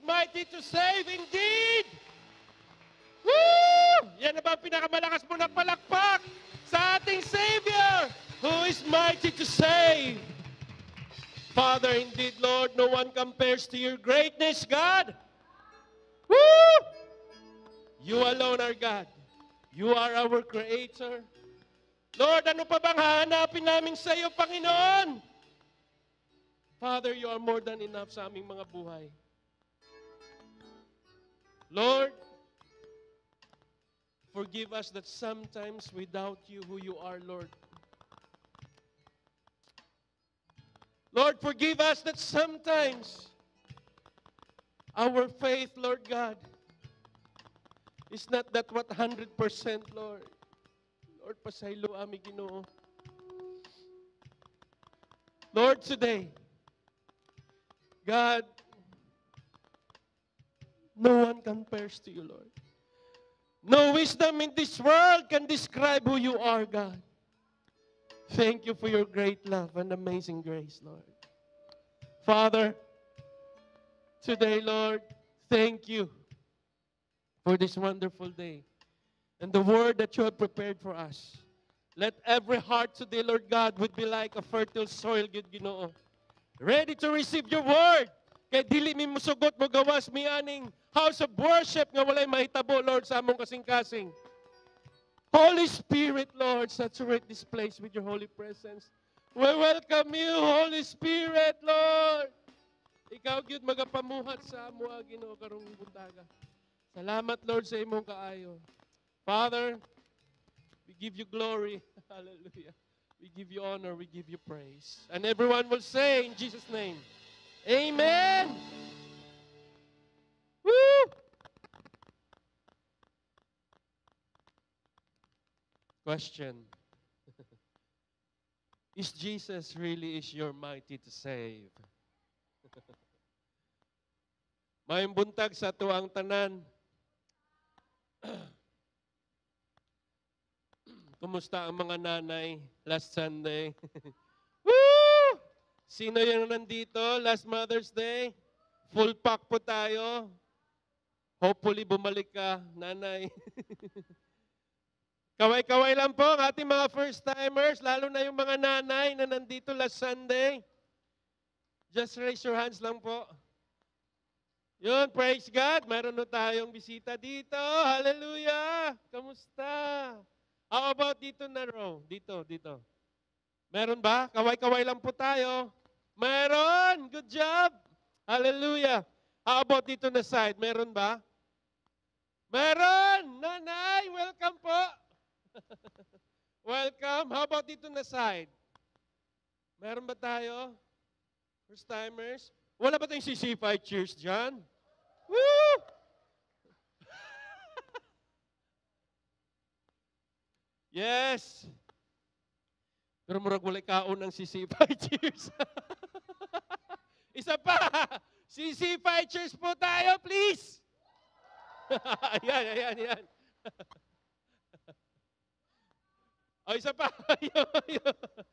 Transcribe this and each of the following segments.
mighty to save indeed. Woo! Yan na ba ang pinakamalakas mo na palakpak sa ating Savior, who is mighty to save. Father, indeed, Lord, no one compares to your greatness, God. Woo! You alone are God. You are our Creator. Lord, ano pa bang hahanapin namin sa iyo, Panginoon? Father, you are more than enough sa aming mga buhay. Lord, forgive us that sometimes without you, who you are, Lord. Lord, forgive us that sometimes our faith, Lord God, is not that what 100%, Lord. Lord, pasaylo aming Ginoo. Lord, today, God, no one compares to you, Lord. No wisdom in this world can describe who you are, God. Thank you for your great love and amazing grace, Lord. Father, today, Lord, thank you for this wonderful day and the word that you have prepared for us. Let every heart today, Lord God, would be like a fertile soil, good Ginoo, ready to receive your word. Kaya dili mi musugot mo gawas mi aning house of worship nga walay mahitabo, Lord, sa among kasing-kasing. Holy Spirit, Lord, saturate this place with your holy presence. We welcome you, Holy Spirit, Lord. Ikaw, gyud magapamuhat sa amo, Ginoo, karong buntaga. Salamat, Lord, sa imong kaayo. Father, we give you glory. Hallelujah. We give you honor. We give you praise. And everyone will say in Jesus' name, Amen. Woo! Question. Is Jesus really your mighty to save? May buntag sa tuang tanan. Kumusta ang mga nanay last Sunday? Woo! Sino yung nandito last Mother's Day? Full pack po tayo. Hopefully bumalik ka, nanay. Kaway-kaway lang po ang ating mga first-timers, lalo na yung mga nanay na nandito last Sunday. Just raise your hands lang po. Yun, praise God. Mayroon na tayong bisita dito. Hallelujah! Kamusta? How about dito na row? Dito. Meron ba? Kaway-kaway lang po tayo. Meron! Good job! Hallelujah! How about dito na side? Meron ba? Meron! Nanay, welcome po! Welcome. How about dito na side? Meron ba tayo? First timers? Wala ba tayong CC5 cheers dyan? Woo! Yes! Pero murag walay kaon ng CC5 cheers. Isa pa! CC5 cheers po tayo, please! Ayan. O, isa pa.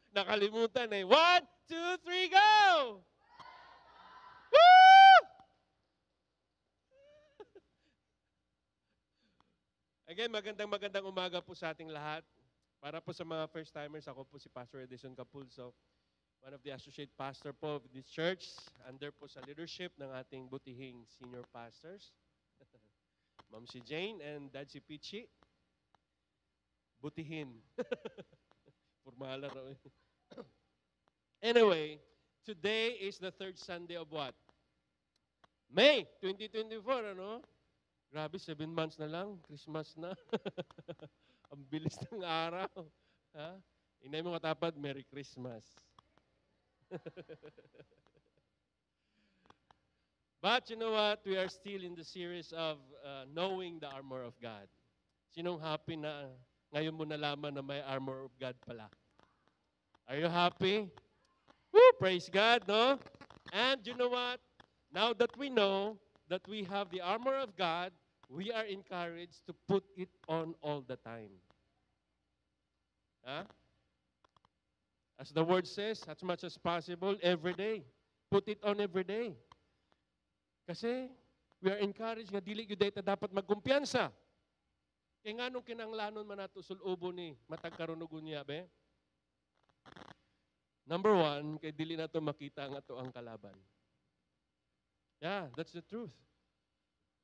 Nakalimutan eh. 1, 2, 3, go! Woo! Again, magandang umaga po sa ating lahat. Para po sa mga first-timers, ako po si Pastor Edison Capulso, one of the associate pastor po of this church, under po sa leadership ng ating butihing senior pastors, Ma'am si Jane and Dad si Pichi. Butihin. Formala raw. Anyway, today is the third Sunday of what? May 2024, ano? Grabe, 7 months na lang. Christmas na. Ang bilis ng araw. Ha? Inay mo katapad, Merry Christmas. But you know what? We are still in the series of knowing the armor of God. Sinong happy na ngayon mo nalaman na may armor of God pala? Are you happy? Woo! Praise God, no? And you know what? Now that we know that we have the armor of God, we are encouraged to put it on all the time. Huh? As the word says, as much as possible, every day. Put it on every day. Kasi We are encouraged nga dili gyud ta dapat magkumpiyansa. Kay nganong kinanglanon man nato sulobo ni matag karon ug unya be? Number one, kay dili nato makita nga to ang kalaban. Yeah, that's the truth.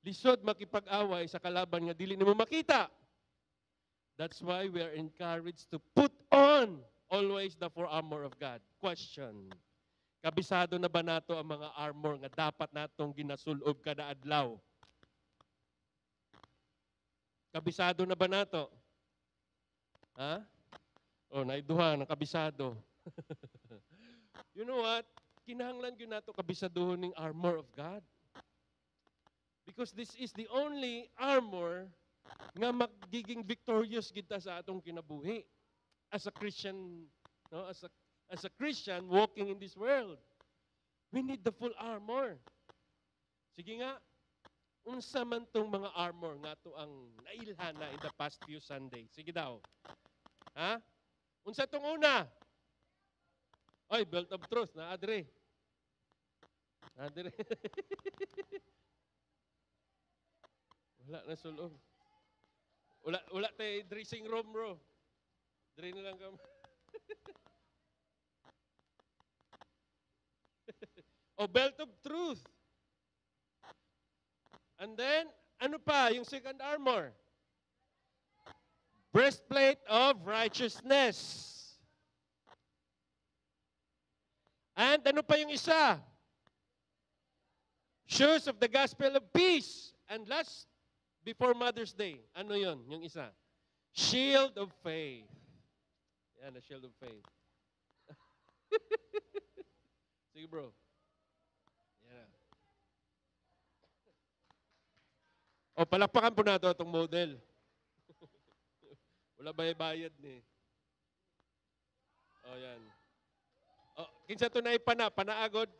Lisod makipag-away sa kalaban nga dili nimo makita. That's why we are encouraged to put on always the full armor of God. Question. Kabisado na ba nato ang mga armor nga dapat natong ginasulob kada adlaw? Kabisado na ba nato? Ha? Oh, naiduha ng kabisado. You know what? Kinahanglan gyud nato kabisaduhon ning armor of God. Because this is the only armor nga magiging victorious kita sa atong kinabuhi as a Christian, no? As a Christian walking in this world. We need the full armor. Sige nga, unsa man tong mga armor nga to ang nailhana in the past few Sundays. Sige daw. Ha? Unsa tong una? Oy, belt of truth na adre. Adre. Wala na sulong. Wala tay dressing room, bro. Dre na lang kamo. O belt of truth. And then, ano pa? Yung second armor. Breastplate of righteousness. And ano pa yung isa? Shoes of the gospel of peace. And last, before Mother's Day, ano yon? Yung isa? Shield of faith. Yan, the shield of faith. Sige, bro. Yan. O, palakpakan po nato itong model. Wala bayad ni. O, yan. O, kinsa ito na panaagod.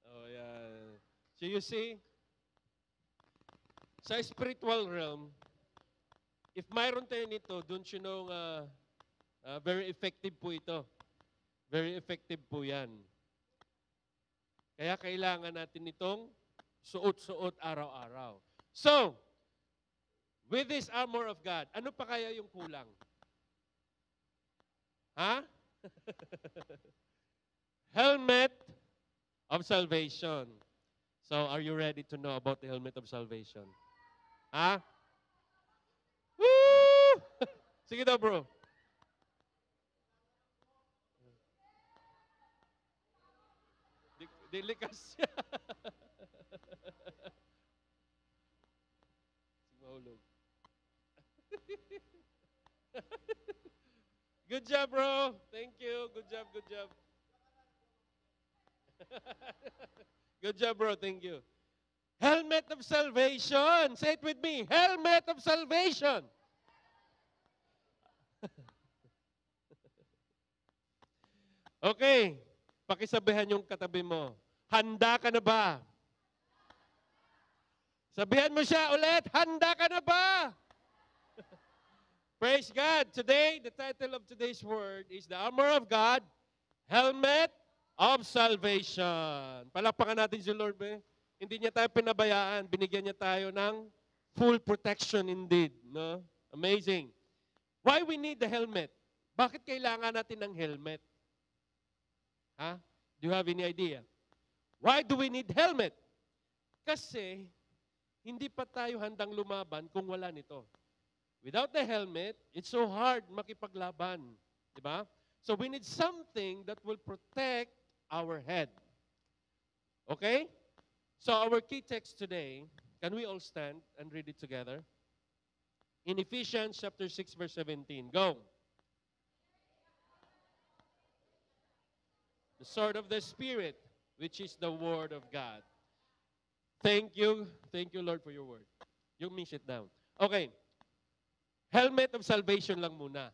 Oh, yan. So you see, sa spiritual realm, if mayroon tayo nito, don't you know, very effective po ito. Very effective po yan. Kaya kailangan natin itong suot-suot araw-araw. So, with this armor of God, ano pa kaya yung kulang? Ha? Helmet of salvation. So, are you ready to know about the helmet of salvation? Ha? Woo! Sige daw, bro. Dilikas siya. Sige, mahulog. Good job, bro. Thank you. Good job, good job. Good job, bro. Thank you. Helmet of salvation. Say it with me. Helmet of salvation. Okay. Pakisabihan yung katabi mo. Handa ka na ba? Sabihan mo siya ulit. Handa ka na ba? Praise God. Today, the title of today's word is the armor of God, helmet of salvation. Palakpakan natin si Lord, be. Hindi niya tayo pinabayaan. Binigyan niya tayo ng full protection indeed. No? Amazing. Why we need the helmet? Bakit kailangan natin ng helmet? Ha? Do you have any idea? Why do we need helmet? Kasi hindi pa tayo handang lumaban kung wala nito. Without the helmet, it's so hard makipaglaban. Diba? So we need something that will protect our head. Okay? So our key text today, can we all stand and read it together? In Ephesians chapter 6, verse 17. Go. The sword of the Spirit, which is the word of God. Thank you. Thank you, Lord, for your word. You may sit down. Okay. Helmet of salvation lang muna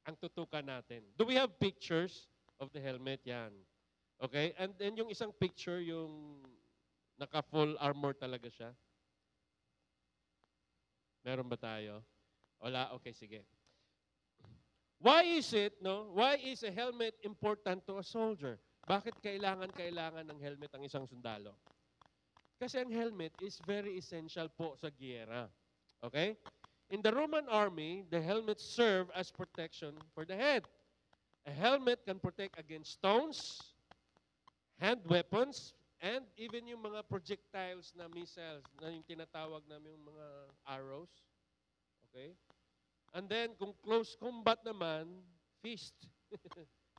ang tutukan natin. Do we have pictures of the helmet? Yan. Okay? And then yung isang picture, yung naka-full armor talaga siya. Meron ba tayo? Wala? Okay, sige. Why is it, no? Why is a helmet important to a soldier? Bakit kailangan ng helmet ang isang sundalo? Kasi ang helmet is very essential po sa giyera. Okay? In the Roman army, the helmet served as protection for the head. A helmet can protect against stones, hand weapons, and even yung mga projectiles na missiles, na yung tinatawag namin yung mga arrows. Okay? And then, kung close combat naman, fist.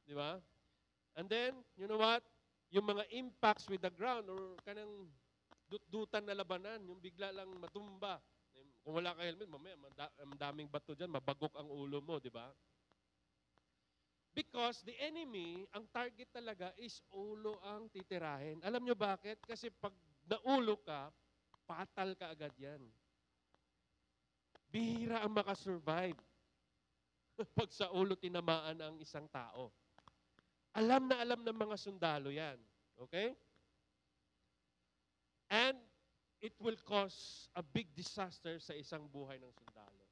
Di ba? And then, you know what? Yung mga impacts with the ground or kanang dut-dutan na labanan, yung bigla lang matumba. Kung wala ka helmet, mamaya, daming bato dyan, mabagok ang ulo mo, di ba? Because the enemy, ang target talaga is ulo ang titirahin. Alam nyo bakit? Kasi pag naulo ka, fatal ka agad yan. Bihira ang makasurvive pag sa ulo tinamaan ang isang tao. Alam na alam ng mga sundalo yan. Okay? And it will cause a big disaster sa isang buhay ng sundalo.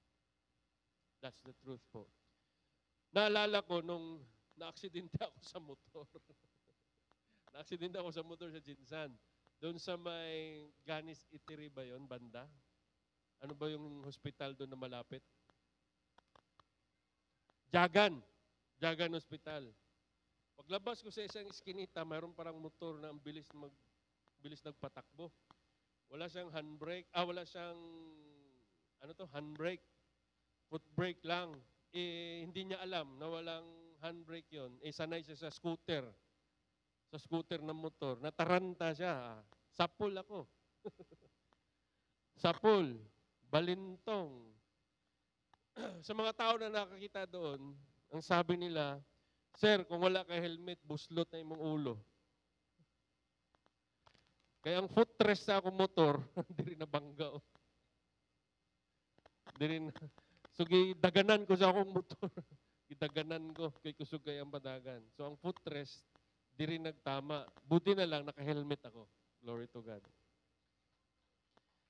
That's the truth po. Naalala ko nung na-aksidente ako sa motor. Na-aksidente ako sa motor sa Jinsan. Doon sa may Ganis Itiri ba yun, banda? Ano ba yung hospital doon na malapit? Jagan. Jagan Hospital. Paglabas ko sa isang iskinita, mayroon parang motor na ang bilis nagpatakbo. Wala siyang handbrake. Wala siyang, handbrake. Foot brake lang. Hindi niya alam na walang handbrake yon. Sanay siya sa scooter. Sa scooter ng motor. Nataranta siya. Sapul ako. Sapul. Balintong. Sa mga tao na nakakita doon, ang sabi nila, Sir, kung wala ka helmet, buslot na imong ulo. Kaya ang footrest sa akong motor, hindi rin nabangga. Hindi rin. So, gidaganan ko sa akong motor. Gidaganan ko, kay kusugay ang padagan. So, ang footrest, di rin nagtama. Buti na lang, naka-helmet ako. Glory to God.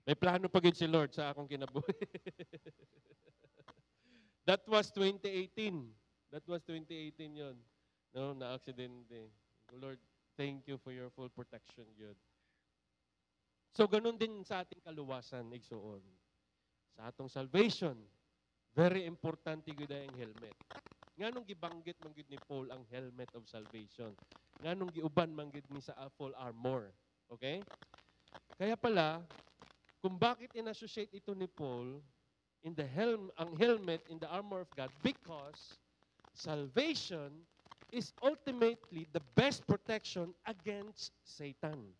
May plano pa gid si Lord sa akong kinabuhi. That was 2018. That was 2018 yon. No, na-aksidente. Lord, thank you for your full protection, God. So, ganun din sa ating kaluwasan, igsuon. Sa atong salvation, very importante gud ang helmet. Nganong gibanggit man gid ni Paul ang helmet of salvation. Nganong giuban man gid ni sa full armor. Okay? Kaya pala, kung bakit in-associate ito ni Paul in the ang helmet in the armor of God, because salvation is ultimately the best protection against Satan.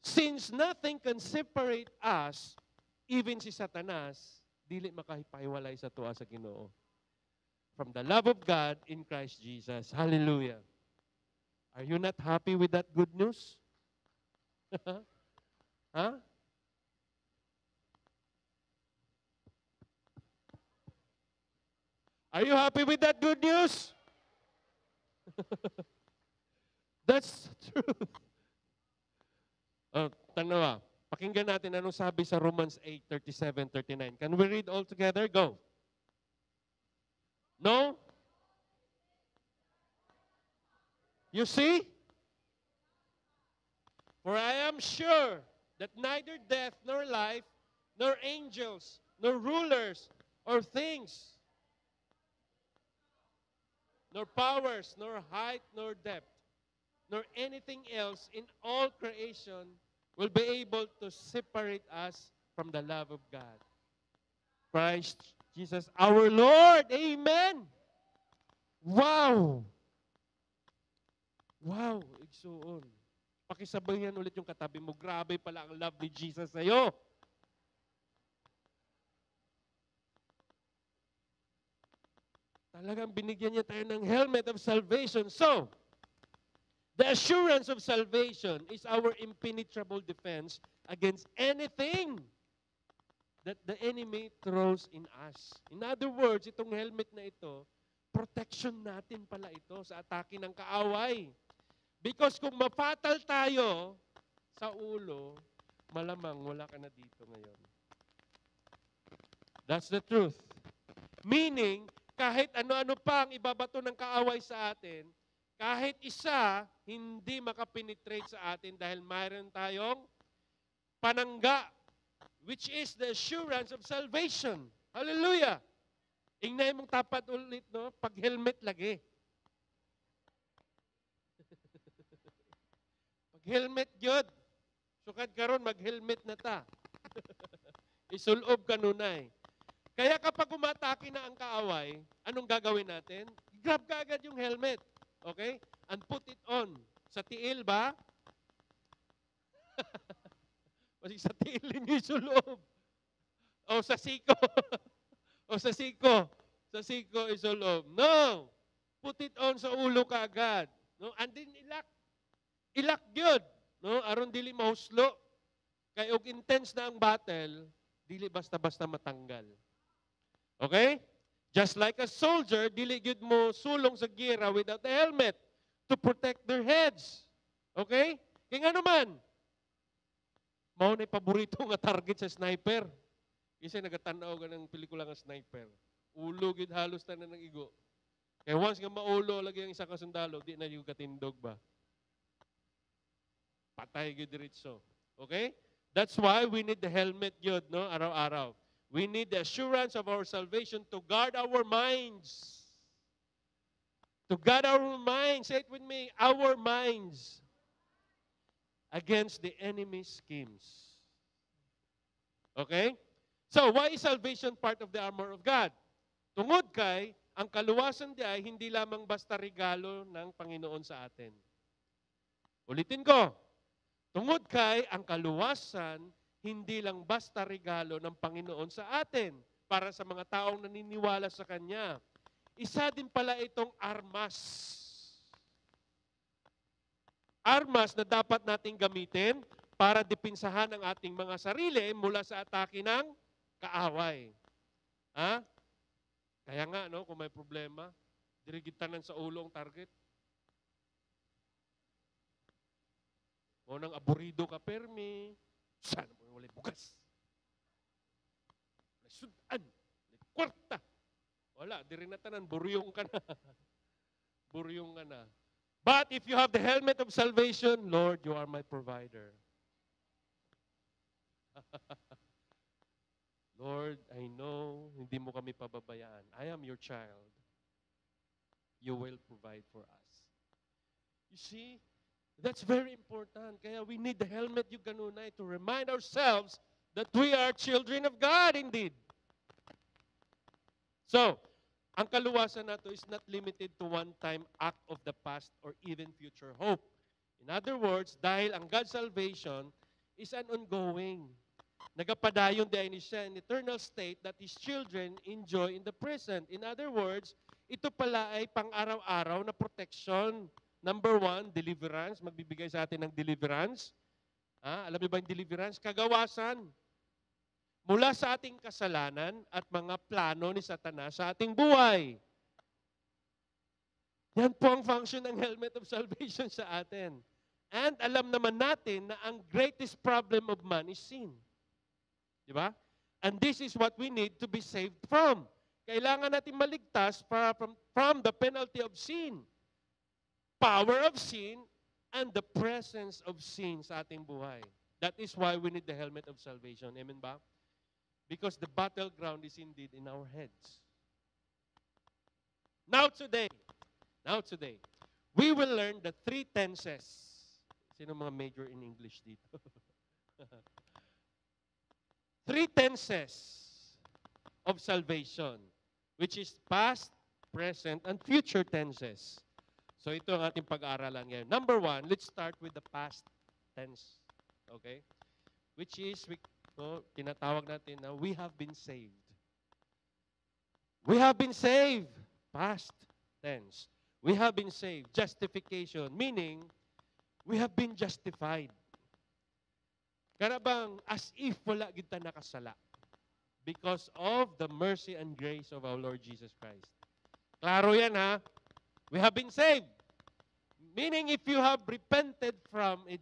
Since nothing can separate us, even si Satanas, dili makahipahiwalay sa tuwa sa Ginoo. From the love of God in Christ Jesus. Hallelujah. Are you not happy with that good news? Huh? Are you happy with that good news? That's truth. Tanawa, pakinggan natin anong sabi sa Romans 8:37-39. Can we read all together? Go. No? You see? For I am sure that neither death nor life, nor angels, nor rulers, or things, nor powers, nor height, nor depth, nor anything else in all creation will be able to separate us from the love of God. Christ Jesus our Lord. Amen. Wow. Wow, igsuon. Pakisabayan ulit yung katabi mo. Grabe pala ang love ni Jesus sa'yo. Talagang binigyan niya tayo ng helmet of salvation. So, the assurance of salvation is our impenetrable defense against anything that the enemy throws in us. In other words, itong helmet na ito, protection natin pala ito sa atake ng kaaway. Because kung mapatal tayo sa ulo, malamang wala ka na dito ngayon. That's the truth. Meaning, kahit ano-ano pa ang ibabato ng kaaway sa atin, kahit isa, hindi makapenetrate sa atin dahil mayroon tayong panangga, which is the assurance of salvation. Hallelujah! Ingnay mong tapat ulit, no? Pag helmet lagi. Pag helmet yun, sukad karon mag-helmet na ta. Isulob ka nunay. Kaya kapag umatake na ang kaaway, anong gagawin natin? Grab ka agad yung helmet. Okay? And put it on. Sa tiil ba? Kasi sa tiil ninyo isulob. O sa siko. O sa siko. Sa siko isulob. No! Put it on sa ulo ka agad. No? And then ilak. Ilak yun. No? Aron dili mahuslo. Kaya og intense na ang battle, dili basta-basta matanggal. Okay? Just like a soldier, dili gyud mo sulong sa gira without a helmet to protect their heads. Okay? Kaya nga naman, mao na paborito nga target sa sniper. Kasi nagatanaw ka ng pelikula nga sniper. Ulo gyud halos tanan ng igo. Kaya once nga maulo lagi ang isa ka sundalo, di na yung katindog ba? Patay gyud diretso. Okay? That's why we need the helmet yun, no? Araw-araw. We need the assurance of our salvation to guard our minds. To guard our minds. Say it with me. Our minds. Against the enemy's schemes. Okay? So, why is salvation part of the armor of God? Tungod kay, ang kaluwasan di ay hindi lamang basta regalo ng Panginoon sa atin. Ulitin ko. Tungod kay, ang kaluwasan, hindi lang basta regalo ng Panginoon sa atin para sa mga taong naniniwala sa Kanya. Isa din pala itong armas. Armas na dapat nating gamitin para dipinsahan ang ating mga sarili mula sa atake ng kaaway. Ha? Kaya nga, no, kung may problema, dirigitanan sa ulo ang target. O nang aburido ka, permi, sana mo walay bukas. Walay sudan, walay kwarta. Wala, di rin na tanan, buryong ka na. Buryong ka na. But if you have the helmet of salvation, Lord, you are my provider. Lord, I know hindi mo kami pababayaan. I am your child. You will provide for us. You see, that's very important. Kaya we need the helmet yung ganunay to remind ourselves that we are children of God indeed. So, ang kaluwasan na to is not limited to one-time act of the past or even future hope. In other words, dahil ang God's salvation is an ongoing. Nagapadayon dahil siya an eternal state that His children enjoy in the present. In other words, ito pala ay pang-araw-araw na protection. Number one, deliverance. Magbibigay sa atin ng deliverance. Alam niyo ba yung deliverance? Kagawasan. Mula sa ating kasalanan at mga plano ni Satanas sa ating buhay. Yan po ang function ng helmet of salvation sa atin. And alam naman natin na ang greatest problem of man is sin. Di ba? And this is what we need to be saved from. Kailangan natin maligtas from the penalty of sin. Power of sin and the presence of sin sa ating buhay. That is why we need the helmet of salvation. Amen ba? Because the battleground is indeed in our heads. Now today, we will learn the 3 tenses. Sino mga major in English dito? 3 tenses of salvation, which is past, present, and future tenses. So ito ang ating pag-aaralan ngayon. Number 1, let's start with the past tense. Okay? Which is, tinatawag natin na we have been saved. We have been saved. Past tense. We have been saved. Justification, meaning we have been justified. Karabang as if wala kita nakasala because of the mercy and grace of our Lord Jesus Christ. Klaro yan ha? We have been saved. Meaning if you have repented from a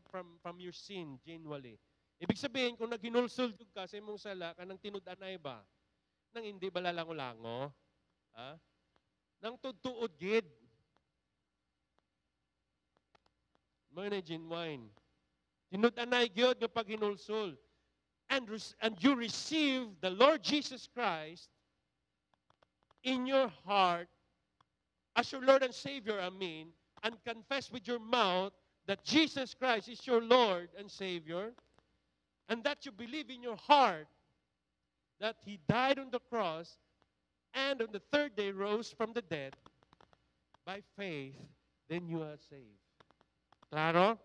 from your sin genuinely. Ibig sabihin, kung naghinulsultog ka sa imong sala, kanang tinud-anay ba, nang hindi ba lalango-lango? Ha? Nang tutuod gid. Mga na genuine. Tinud-anay gyud nga pag hinulsol. And you receive the Lord Jesus Christ in your heart as your Lord and Savior, and confess with your mouth that Jesus Christ is your Lord and Savior, and that you believe in your heart that He died on the cross and on the third day rose from the dead, by faith, then you are saved. Klaro?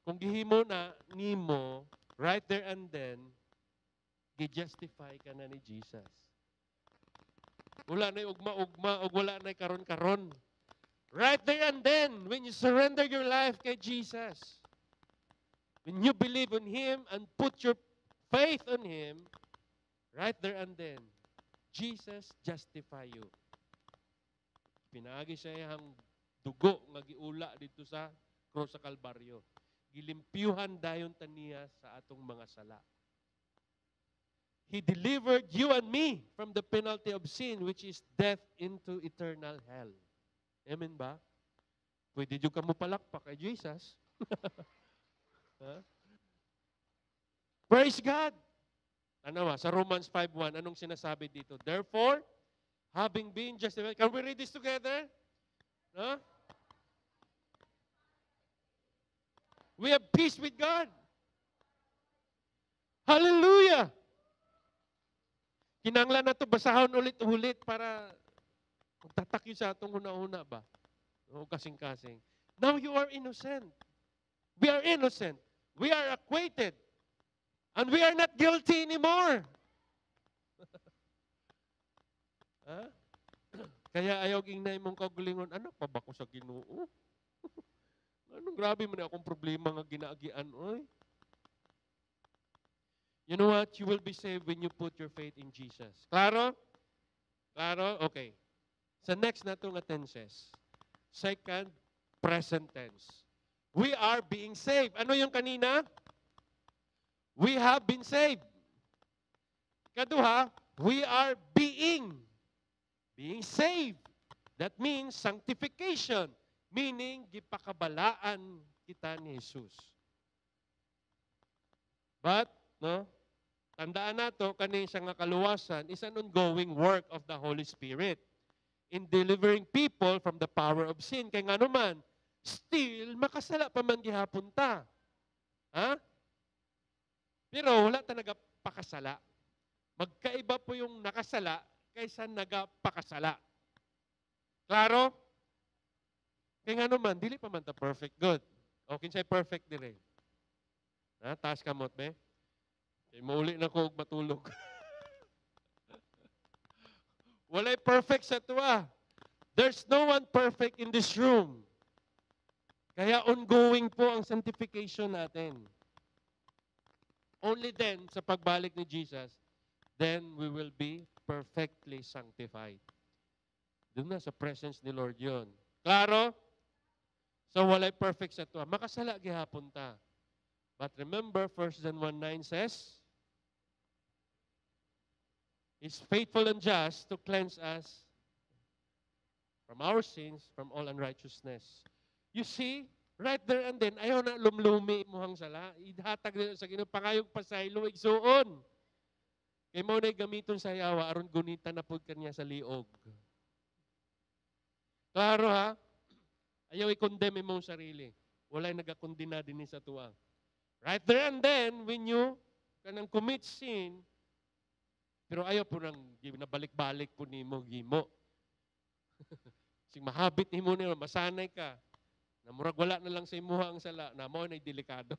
Kung gihimo na nimo, right there and then, gi-justify ka na ni Jesus. Wala na ugma-ugma o wala na karon-karon. Right there and then, when you surrender your life kay Jesus, when you believe in Him and put your faith on Him, right there and then, Jesus justify you. Pinaagi siya iyang dugo nga giula dito sa cross sa Kalbaryo. Gilimpyuhan dayon taniya sa atong mga sala. He delivered you and me from the penalty of sin, which is death, into eternal hell. Amen ba? Pwede nyo ka mo palakpak kay Jesus. Huh? Praise God! Ano ba? Sa Romans 5:1, anong sinasabi dito? Therefore, having been justified, can we read this together? Huh? We have peace with God. Hallelujah! Kinanglan na ito, basahon ulit-ulit para magtatak yun sa atong una-una ba? O kasing-kasing. Now you are innocent. We are innocent. We are acquitted. And we are not guilty anymore. Ha? Kaya ayaw gingnay mong kagulingon, anak pa ba ko sa Ginoo? Anong grabe man akong problema nga ginaagian, oy? You know what? You will be saved when you put your faith in Jesus. Klaro? Klaro? Okay. Sa next na itong tenses. Second, present tense. We are being saved. Ano yung kanina? We have been saved. Kaduha, we are being saved. That means sanctification. Meaning, gipakabalaan kita ni Jesus. But, no? Tandaan nato kani siya nga kaluwasan is an ongoing work of the Holy Spirit in delivering people from the power of sin. Kaya nga naman, still, makasala pa man gihapon ta. Ha? Pero wala talaga pakasala. Magkaiba po yung nakasala kaysa nagapakasala. Klaro? Kaya nga naman, dili pa man ta perfect good. O, kinsay perfect dire. Ha? Taas kamot, be? Kaya mauli na ko matulog. Walay perfect sa tuwa. There's no one perfect in this room. Kaya ongoing po ang sanctification natin. Only then, sa pagbalik ni Jesus, then we will be perfectly sanctified. Doon na sa presence ni Lord yun. Klaro? So, walay perfect sa tuwa. Makasala gihapon ta. But remember, 1 John 1:9 says, He's faithful and just to cleanse us from our sins, from all unrighteousness. You see, right there and then, ayaw na lumlumi mo hang sala. Idhatag na sa Ginoo pangayog pasaylo, igsuon. Kaya mo na gamiton sa yawa, aron gunita na po kanya sa liog. Klaro ha? Ayaw i-condemn mo sarili. Wala'y nagakondina din sa tuwa. Right there and then, when you kanang commit sin, pero ayaw po nang nabalik-balik po ni mo, gimo. Sing mahabit ni mo nila, masanay ka. Namurag wala na lang sa imuha ang sala, na mo na delikado.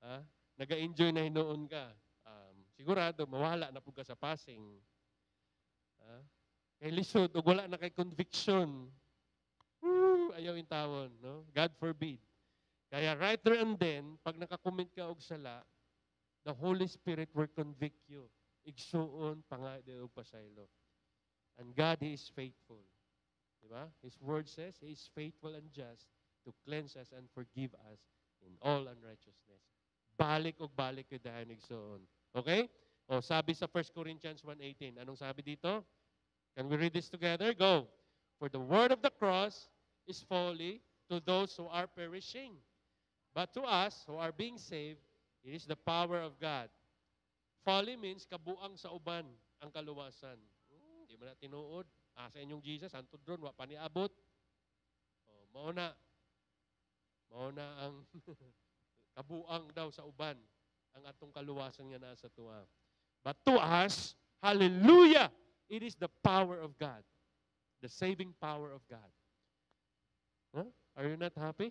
Ha? Naga-enjoy na hinoon ka. Sigurado, mawala na po ka sa passing. Ha? Kay lisod, o wala na kay conviction. Ayaw yung tawon, no? God forbid. Kaya right there and then, pag nakakomment ka og sala, the Holy Spirit will convict you. Igsuon, pangade og pasaylo. And God, He is faithful. Diba? His word says, He is faithful and just to cleanse us and forgive us in all unrighteousness. Balik og balik yung dahil igsuon. Okay? O, sabi sa 1 Corinthians 1:18. Anong sabi dito? Can we read this together? Go. For the word of the cross is folly to those who are perishing. But to us who are being saved, it is the power of God. Folly means kabuang sa uban ang kaluwasan. Di mo na tinuod. Sa inyong Jesus, antod ron, wa pa niabot. Mauna ang kabuang daw sa uban ang atong kaluwasan nga nasa tuwa. But to us, hallelujah, it is the power of God. The saving power of God. Huh? Are you not happy?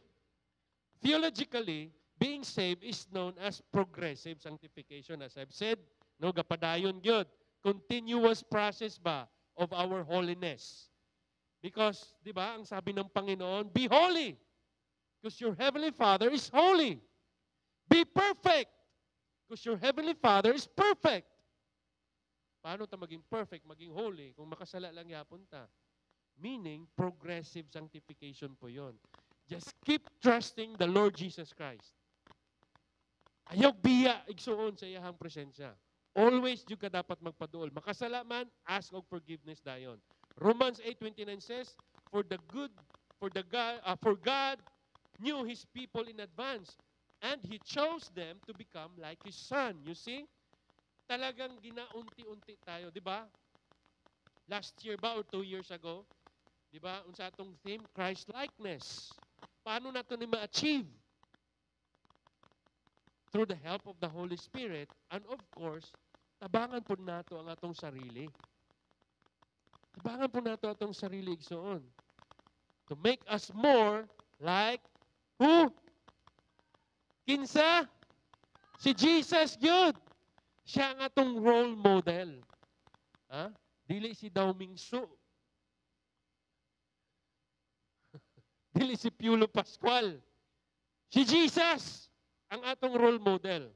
Theologically, being saved is known as progressive sanctification. As I've said, no, gapadayon gyud. Continuous process ba of our holiness. Because, di ba, ang sabi ng Panginoon, be holy. Because your Heavenly Father is holy. Be perfect. Because your Heavenly Father is perfect. Paano ta maging perfect, maging holy, kung makasala lang yapon ta? Meaning, progressive sanctification po yon. Just keep trusting the Lord Jesus Christ. Ayaw biya, igsuon sa iyahang presensya. Always yung ka dapat magpaduol. Makasala man, ask of forgiveness dayon. Romans 8:29 says, for God knew His people in advance, and He chose them to become like His Son. You see? Talagang ginaunti-unti tayo, di ba? Last year ba or 2 years ago, di ba? Unsa atong theme, Christ-likeness. Paano nato ni ma-achieve? Through the help of the Holy Spirit, and of course, tabangan po nato ang atong sarili. Tabangan po nato atong sarili igsoon. To make us more like who? Kinsa? Si Jesus yun. Siya ang atong role model. Ha? Dili si Dao Mingsu. Dili si Piolo Pascual. Si Jesus ang atong role model.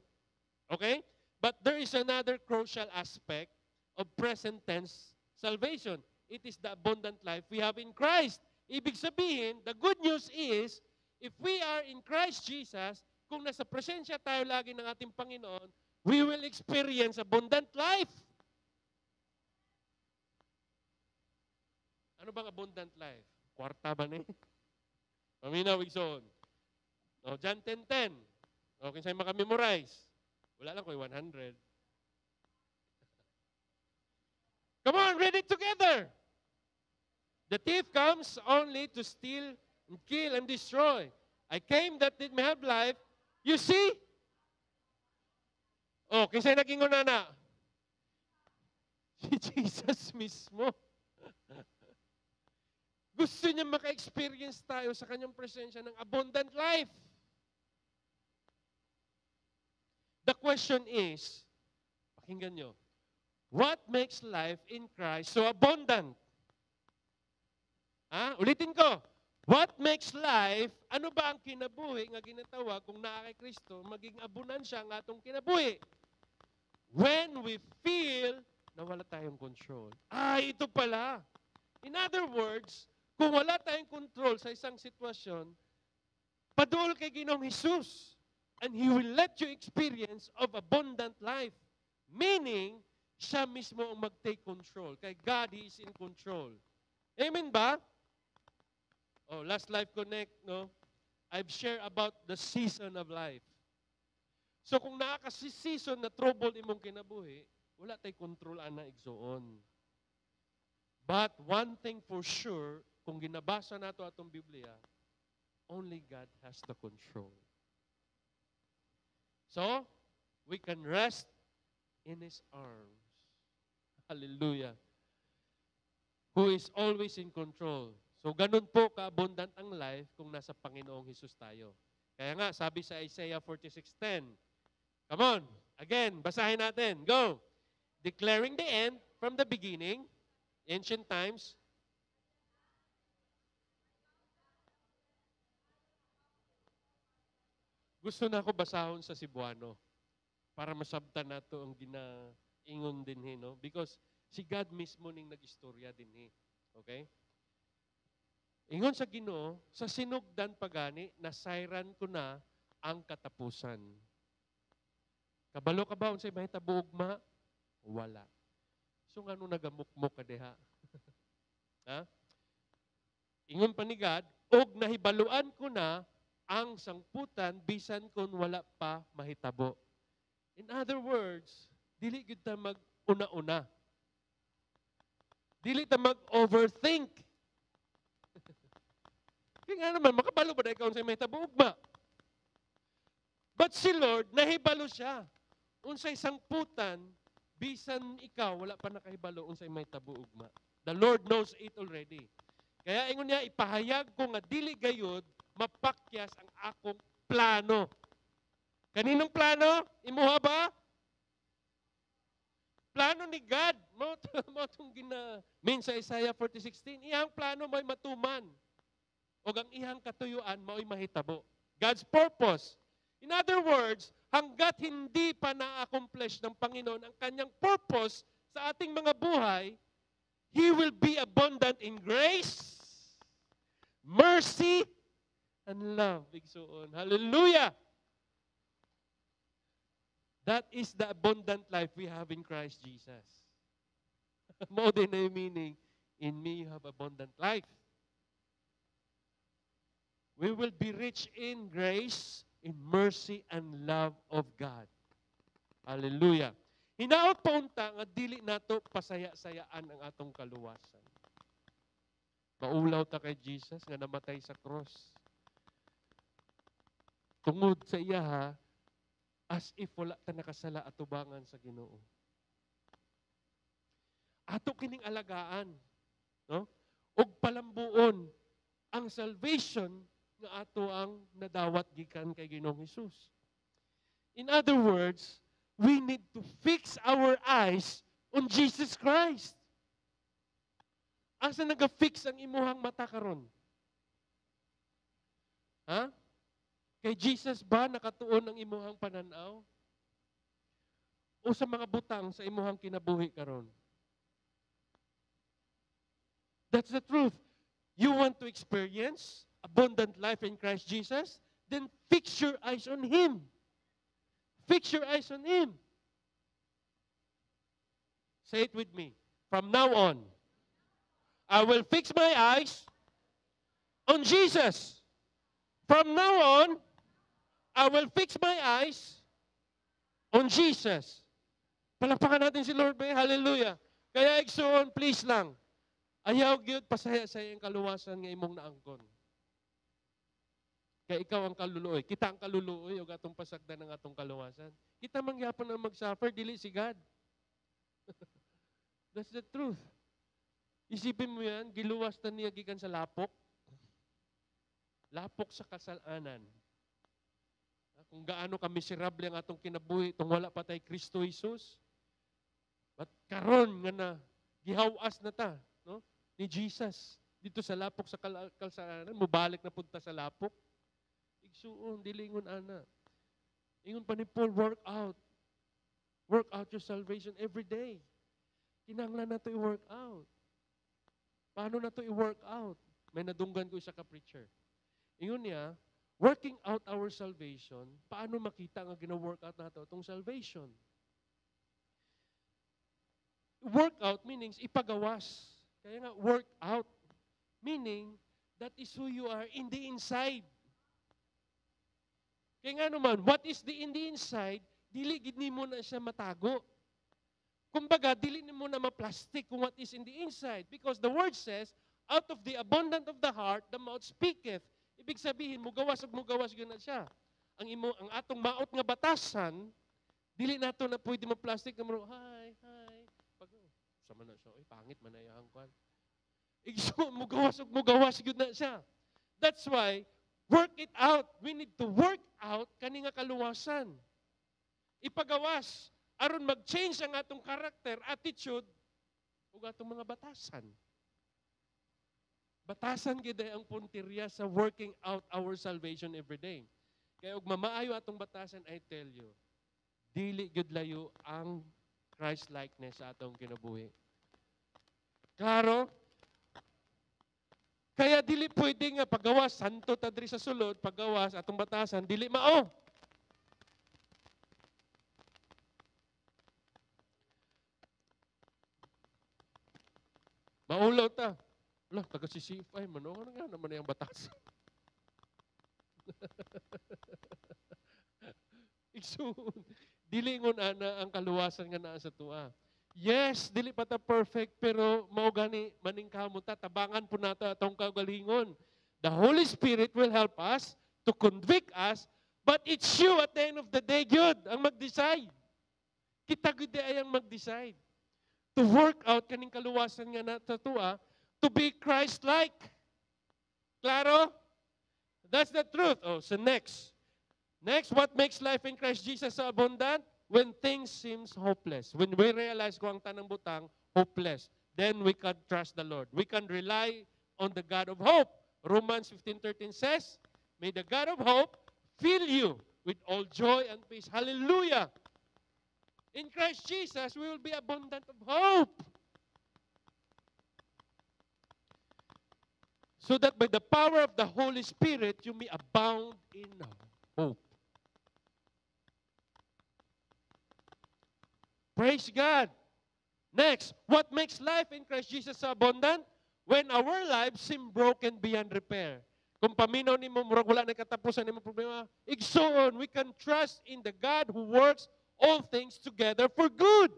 Okay? But there is another crucial aspect of present tense salvation. It is the abundant life we have in Christ. Ibig sabihin, the good news is, if we are in Christ Jesus, kung nasa presensya tayo lagi ng ating Panginoon, we will experience abundant life. Ano bang abundant life? Kwarta ba ni? Paminaw, igsoon. John 10:10. Okay, sa'yo makamemorize. Wala lang ko 100. Come on, read it together. The thief comes only to steal and kill and destroy. I came that it may have life. You see? Oh, kinsa naging na? Si Jesus mismo. Gusto niya maka-experience tayo sa kanyang presensya ng abundant life. The question is, pakinggan nyo, what makes life in Christ so abundant? Ulitin ko, what makes life, ano ba ang kinabuhi nga ginatawag kung naa kay Kristo, maging abunansya ang atong kinabuhi? When we feel na wala tayong control. Ito pala. In other words, kung wala tayong control sa isang sitwasyon, padul kay Ginoong Hesus, and He will let you experience of abundant life. Meaning, siya mismo ang mag-take control. Kay God, He is in control. Amen ba? Last Life Connect, no? I've shared about the season of life. So kung nakaka-season na trouble imong kinabuhi, wala tay control ana igsoon. But one thing for sure, kung ginabasa nato atong Biblia, only God has the control. So, we can rest in His arms. Hallelujah. Who is always in control. So, ganun po ka-abundant ang life kung nasa Panginoong Hesus tayo. Kaya nga, sabi sa Isaiah 46:10, come on, again, basahin natin. Go! Declaring the end from the beginning, ancient times. Gusto na ako basahon sa Cebuano para masabtan nato ang ginaingon din no? Because si God mismo ning nag-istorya din Okay? Ingon sa Ginoo, sa sinugdan pagani, nasayran ko na ang katapusan. Kabalo ka ba unsay mahitabo ugma? Wala. So ngano nagamukmok ka diha? Ha? Ingon pa ni God, og nahibaluan ko na ang sangputan bisan kon wala pa mahitabo. In other words, dili gyud ta mag-una-una. Dili ta mag-overthink. Kaya nga naman, makabalo ba na ikaw sa mahitabo ugma? But si Lord, nahibalo siya. Unsay sangputan, bisan ikaw, wala pa nakahibalo, unsay mahitabo ugma. The Lord knows it already. Kaya ingon niya, ipahayag ko nga dili gayud mapakyas ang akong plano. Kaninong plano? Imuha ba? Plano ni God. Mo itong gina-mean sa Isaiah 40:16. Iyang plano mo'y matuman. O ang iyang katuyuan mo'y mahitabo. God's purpose. In other words, hanggat hindi pa na-accomplish ng Panginoon ang kanyang purpose sa ating mga buhay, He will be abundant in grace, mercy, and love. Igsuon. Hallelujah! That is the abundant life we have in Christ Jesus. More than a meaning, in me you have abundant life. We will be rich in grace, in mercy, and love of God. Hallelujah. Hinaot pa unta nga dili nato pasaya-sayaan ang atong kaluwasan. Maulaw ta kay Jesus nga namatay sa cross. Tungod sa iya ha, as if wala ta nakasala atubangan sa Ginoo. Ato kining alagaan, no? Og palambuon ang salvation nga ato ang nadawat gikan kay Ginoong Hesus. In other words, we need to fix our eyes on Jesus Christ. Asa naga-fix ang imuhang mata karon? Ha? Kay Jesus ba nakatuon ang imuhang pananaw? O sa mga butang sa imuhang kinabuhi karon? That's the truth. You want to experience abundant life in Christ Jesus? Then fix your eyes on Him. Fix your eyes on Him. Say it with me. From now on, I will fix my eyes on Jesus. From now on, I will fix my eyes on Jesus. Palakpakan natin si Lord, ba? Hallelujah. Kaya igsoon, please lang. Ayaw gyud pasaya-saya ang kaluwasan nga imong naangkon. Kaya ikaw ang kaluluoy. Kita ang kaluluoy o atong pasagdan ng atong kaluwasan. Kita mangyapon na mag-suffer, dili si God. That's the truth. Isipin mo yan, giluwas na niya gikan sa lapok. Lapok sa kasalanan. Kung gaano ka miserable ang atong kinabuhi, itong wala pa tay Kristo Jesus. But karon nga na, gihawas na ta, no? Ni Jesus. Dito sa lapok sa kasalanan, mubalik na punta sa lapok. Igsuon, dilingon ana. Ingon pa ni Paul, work out. Work out your salvation every day. Kinahanglan na ito i-work out. Paano na ito i-work out? May nadunggan ko isa ka preacher. Ingon niya, working out our salvation, paano makita nga gina-work out nato itong salvation? Work out meanings ipagawas. Kaya nga, work out. Meaning, that is who you are in the inside. Kaya nga naman, what is in the inside, dili gid nimo na siya matago. Kumbaga, dili nimo na ma-plastic kung what is in the inside. Because the word says, out of the abundance of the heart, the mouth speaketh. Ibig sabihin, mugawas yun na siya. Ang atong maot nga batasan, dili nato na pwede ma-plastic na mo, hi. Pag, sama na siya, pangit man na yung kwan. Mugawas yun na siya. That's why, work it out. We need to work out kani nga kaluwasan. Ipagawas aron mag-change ang atong karakter, attitude ug atong mga batasan. Batasan gid ang punteriya sa working out our salvation every day. Kaya ug mamaayo atong batasan, I tell you, dili gid layo ang Christ likeness sa atong kinabuhi. Klaro? Kaya dili pwede nga paggawas, santo ta diri sa sulod, paggawas atong batasan, dili mao. Maulaw ta. Wala, taga-CCFI man. Ano nga naman yung batas? Igsoon. Dili ngon ana ang kaluwasan nga naa sa tuwa. Yes, dili pa ta perfect pero mao gani maning kamot ta tabangan po nato atong kagalingon. The Holy Spirit will help us to convict us, but it's you at the end of the day, good, ang mag-decide. Kita gud ay ang mag-decide. To work out kaning kaluwasan nga na sa tuwa, to be Christ-like. Claro? That's the truth. Oh, so next. Next, what makes life in Christ Jesus so abundant? When things seems hopeless. When we realize kung ang tanang butang, hopeless. Then we can trust the Lord. We can rely on the God of hope. Romans 15:13 says, may the God of hope fill you with all joy and peace. Hallelujah! In Christ Jesus, we will be abundant of hope. So that by the power of the Holy Spirit, you may abound in hope. Praise God. Next, what makes life in Christ Jesus so abundant? When our lives seem broken beyond repair. Kung paminaw ni mo, murag wala na katapusan ni mo problema, igsoon, we can trust in the God who works all things together for good.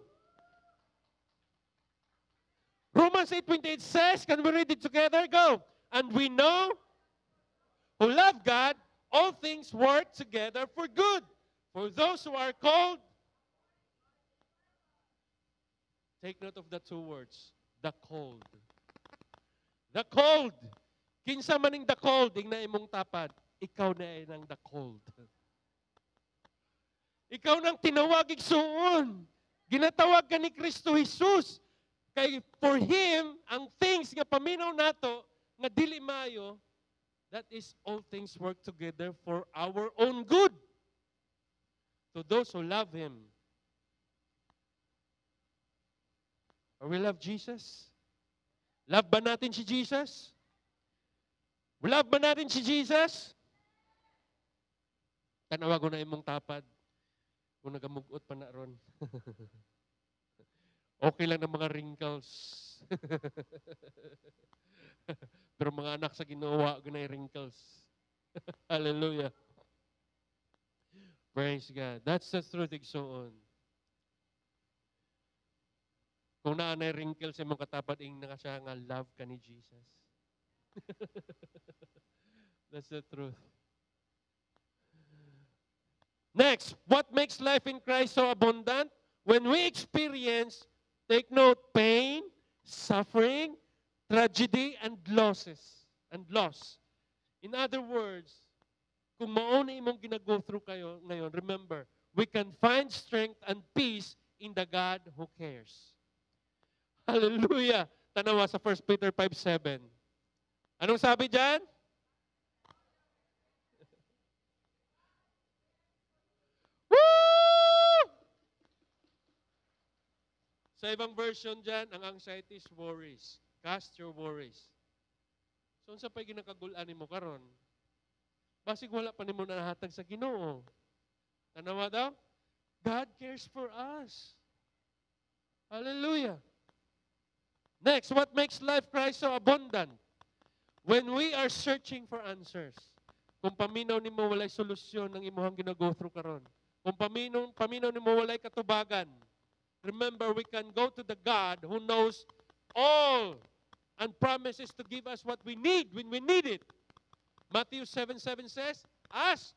Romans 8:28 says, can we read it together? Go. And we know who love God, all things work together for good. For those who are called, take note of the two words, the cold. The cold. Kinsa maning the cold, ing na imong tapad, ikaw na ay nang the cold. Ikaw nang tinawag igsuon. Ginatawag ka ni Kristo Jesus. Kay for Him, ang things nga paminaw nato, nga dili maayo, that is all things work together for our own good. To those who love Him. Or we love Jesus? Love ba natin si Jesus? Love ba natin si Jesus? Tanawa ko na imong tapad. Kung nagamugot pa na ron. Okay lang ng mga wrinkles. Pero mga anak sa ginawa, ganay wrinkles. Hallelujah. Praise God. That's the truth, igsoon. Kung naanay wrinkles sa mga katapat, ing nga siya nga love ka ni Jesus. That's the truth. Next, what makes life in Christ so abundant? When we experience, take note, pain, suffering, tragedy, and losses. And loss. In other words, kung mauna imong gina-go through kayo ngayon, remember, we can find strength and peace in the God who cares. Hallelujah! Tanawa sa 1 Peter 5:7. Anong sabi dyan? Woo! Sa ibang version dyan, ang anxiety is worries. Cast your worries. So, unsa pa'y ginakagulan mo karon? Basig wala pa nimo nahatag sa Ginoo. Tanawa daw? God cares for us. Hallelujah. Next, what makes life Christ so abundant? When we are searching for answers. Kung paminaw nimo walay solusyon ng imuhang gina-go through karon. Kung paminaw nimo walay katubagan. Remember, we can go to the God who knows all and promises to give us what we need when we need it. Matthew 7:7 says, ask,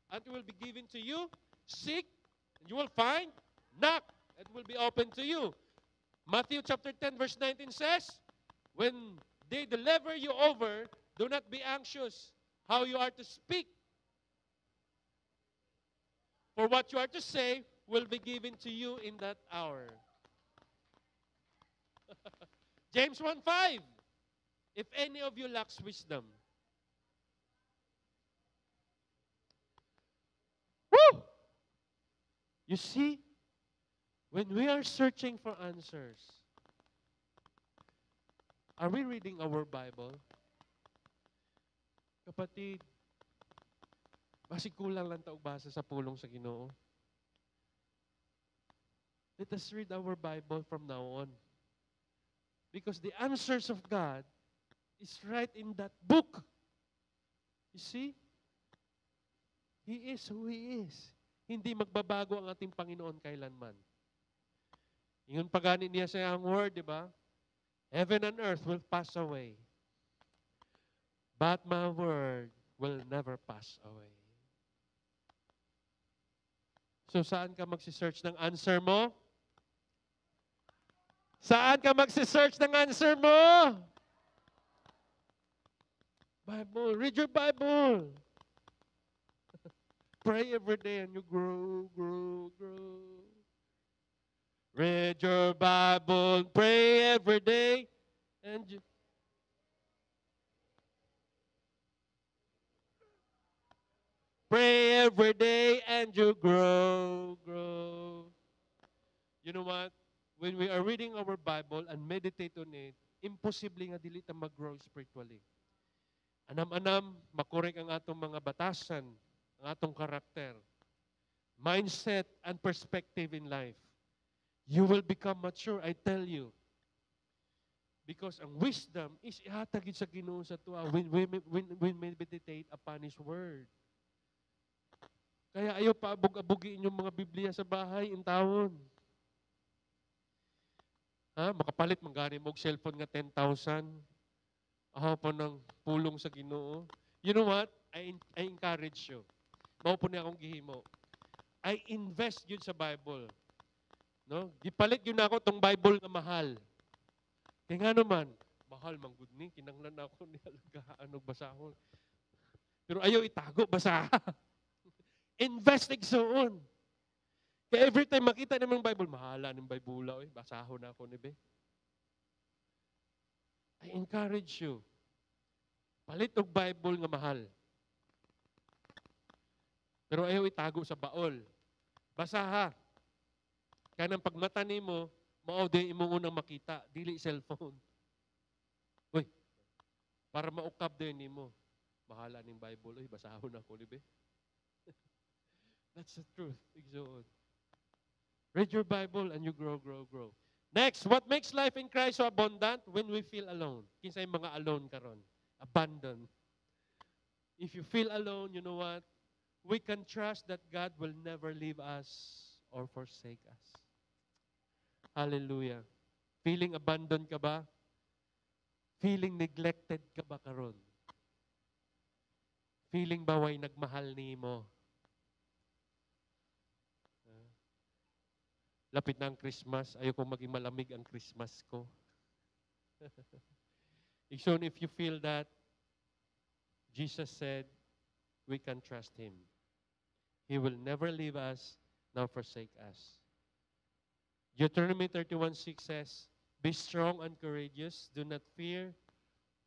and it will be given to you. Seek, and you will find. Knock, it will be open to you. Matthew chapter 10 verse 19 says, when they deliver you over, do not be anxious how you are to speak. For what you are to say will be given to you in that hour. James 1:5, if any of you lacks wisdom. Woo! You see, when we are searching for answers, are we reading our Bible? Kapatid, basig kulang lang taog basa sa pulong sa Ginoo. Let us read our Bible from now on. Because the answers of God is right in that book. You see? He is who He is. Hindi magbabago ang ating Panginoon kailanman. Yung pagani niya sa ang word, di ba? Heaven and earth will pass away. But my word will never pass away. So saan ka magsisearch ng answer mo? Saan ka magsisearch ng answer mo? Bible. Read your Bible. Pray every day and you grow, grow, grow. Read your Bible, pray every day, and you... Pray every day and you grow, grow. You know what? When we are reading our Bible and meditate on it, imposible nga dili ta mag-grow spiritually. Anam-anam, makorek ang atong mga batasan, ang atong karakter, mindset, and perspective in life. You will become mature, I tell you. Because ang wisdom is ihatagid sa Ginoo sa tuwa when we meditate upon His Word. Kaya ayaw pa abog-abugiin yung mga Biblia sa bahay, in taon. Makapalit, manggani mo og cellphone nga 10,000. Ako po ng pulong sa Ginoo. You know what? I encourage you. Mao po niya akong gihimo. I invest yun sa Bible. No? Gipalit yun ako tong Bible nga mahal. Kaya nga naman, mahal man gud ni, kinanglan ako ni alagaan og basahon. Pero ayaw itago, basa. Invest igsoon. Kaya every time makita namang Bible, mahala ng Bible, basahon na ako ni be. I encourage you. Palit og Bible nga mahal. Pero ayaw itago sa baol. Basaha. Kaya nang pagmata nimo, mao din imong unang makita, dili cellphone. Uy, para maukab din nimo. Mahala ning Bible, basahon ako ni be. That's the truth. Igsoon. Read your Bible and you grow, grow, grow. Next, what makes life in Christ so abundant? When we feel alone. Kinsay mga alone karon? Abandoned. If you feel alone, you know what? We can trust that God will never leave us or forsake us. Hallelujah. Feeling abandoned ka ba? Feeling neglected ka ba karon? Feeling ba way nagmahal nimo? Lapit na ang Christmas. Ayoko maging malamig ang Christmas ko. So if you feel that, Jesus said, we can trust Him. He will never leave us nor forsake us. Deuteronomy 31:6 says, be strong and courageous. Do not fear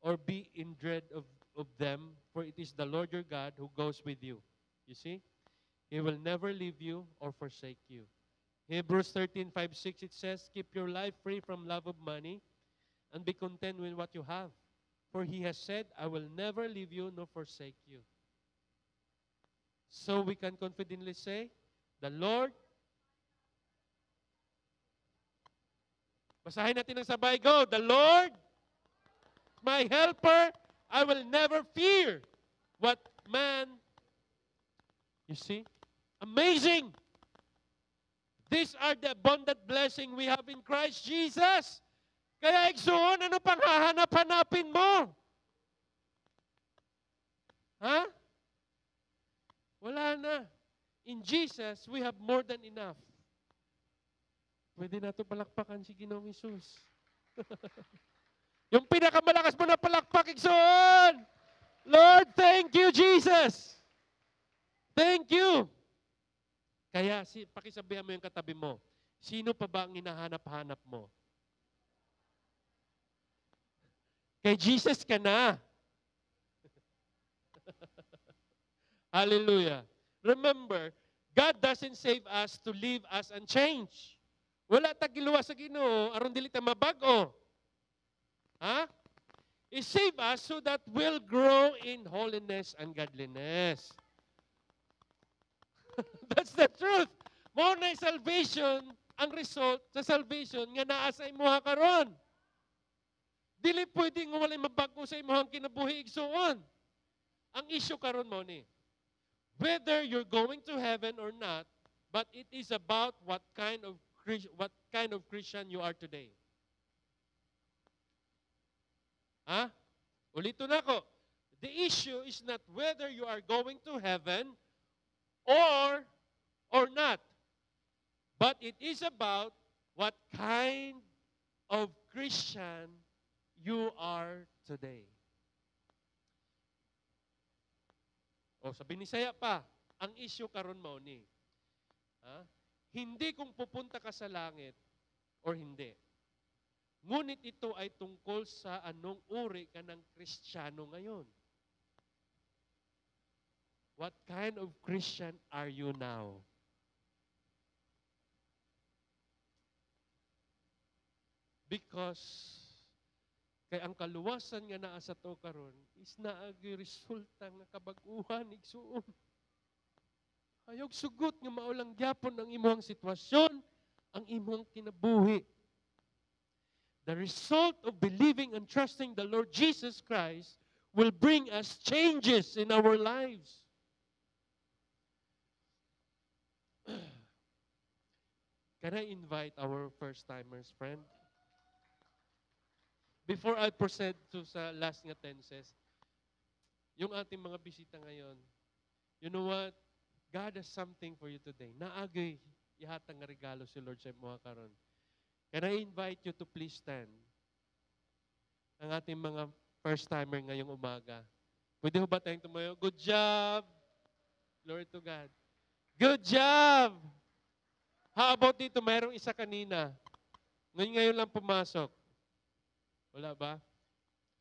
or be in dread of them, for it is the Lord your God who goes with you. You see? He will never leave you or forsake you. Hebrews 13:5-6, it says, keep your life free from love of money and be content with what you have. For He has said, I will never leave you nor forsake you. So we can confidently say, the Lord, basahin natin ng sabay, go, the Lord, my helper, I will never fear what man, you see, amazing. These are the abundant blessing we have in Christ Jesus. Kaya igsoon, ano pang hahanap-hanapin mo? Ha? Wala na. In Jesus, we have more than enough. Pwede na ito palakpakan si Ginoong Hesus. Yung pinakamalakas mo na palakpak, igsoon! Lord, thank you, Jesus! Thank you! Kaya, pakisabihan mo yung katabi mo, sino pa ba ang hinahanap-hanap mo? Kay Jesus ka na. Hallelujah. Remember, God doesn't save us to leave us and change. Wala tagiluwa sa Ginoo aron dili ta mabago. Ha? He save us so that we'll grow in holiness and godliness. That's the truth. Mo na salvation, ang result sa salvation nga naa sa imuha karon. Dili pwede nga walay mabago sa imong kinabuhi igsuon. Ang issue karon mo ni, whether you're going to heaven or not, but it is about what kind of Christian you are today. Ha? Ulito na ko. The issue is not whether you are going to heaven or not. But it is about what kind of Christian you are today. O sa Binisaya pa, ang issue karon mao ni. Ha? Hindi kung pupunta ka sa langit or hindi. Ngunit ito ay tungkol sa anong uri ka ng Kristiyano ngayon. What kind of Christian are you now? Because kay ang kaluwasan nga naa sa to karon is naagi resulta nga kabag-uhan igsuon. Hayog sugot nga maulang gyapon ang imong sitwasyon, ang imong kinabuhi. The result of believing and trusting the Lord Jesus Christ will bring us changes in our lives. Can I invite our first-timers, friend? Before I proceed to sa last nga tenses, yung ating mga bisita ngayon, you know what? God has something for you today. Naagay ihatang nga regalo si Lord sa mga karon. Can I invite you to please stand? Ang ating mga first-timer ngayong umaga. Pwede ho ba tayong tumayo? Good job! Glory to God. Good job! How about dito? Mayroong isa kanina. Ngayon lang pumasok. Wala ba?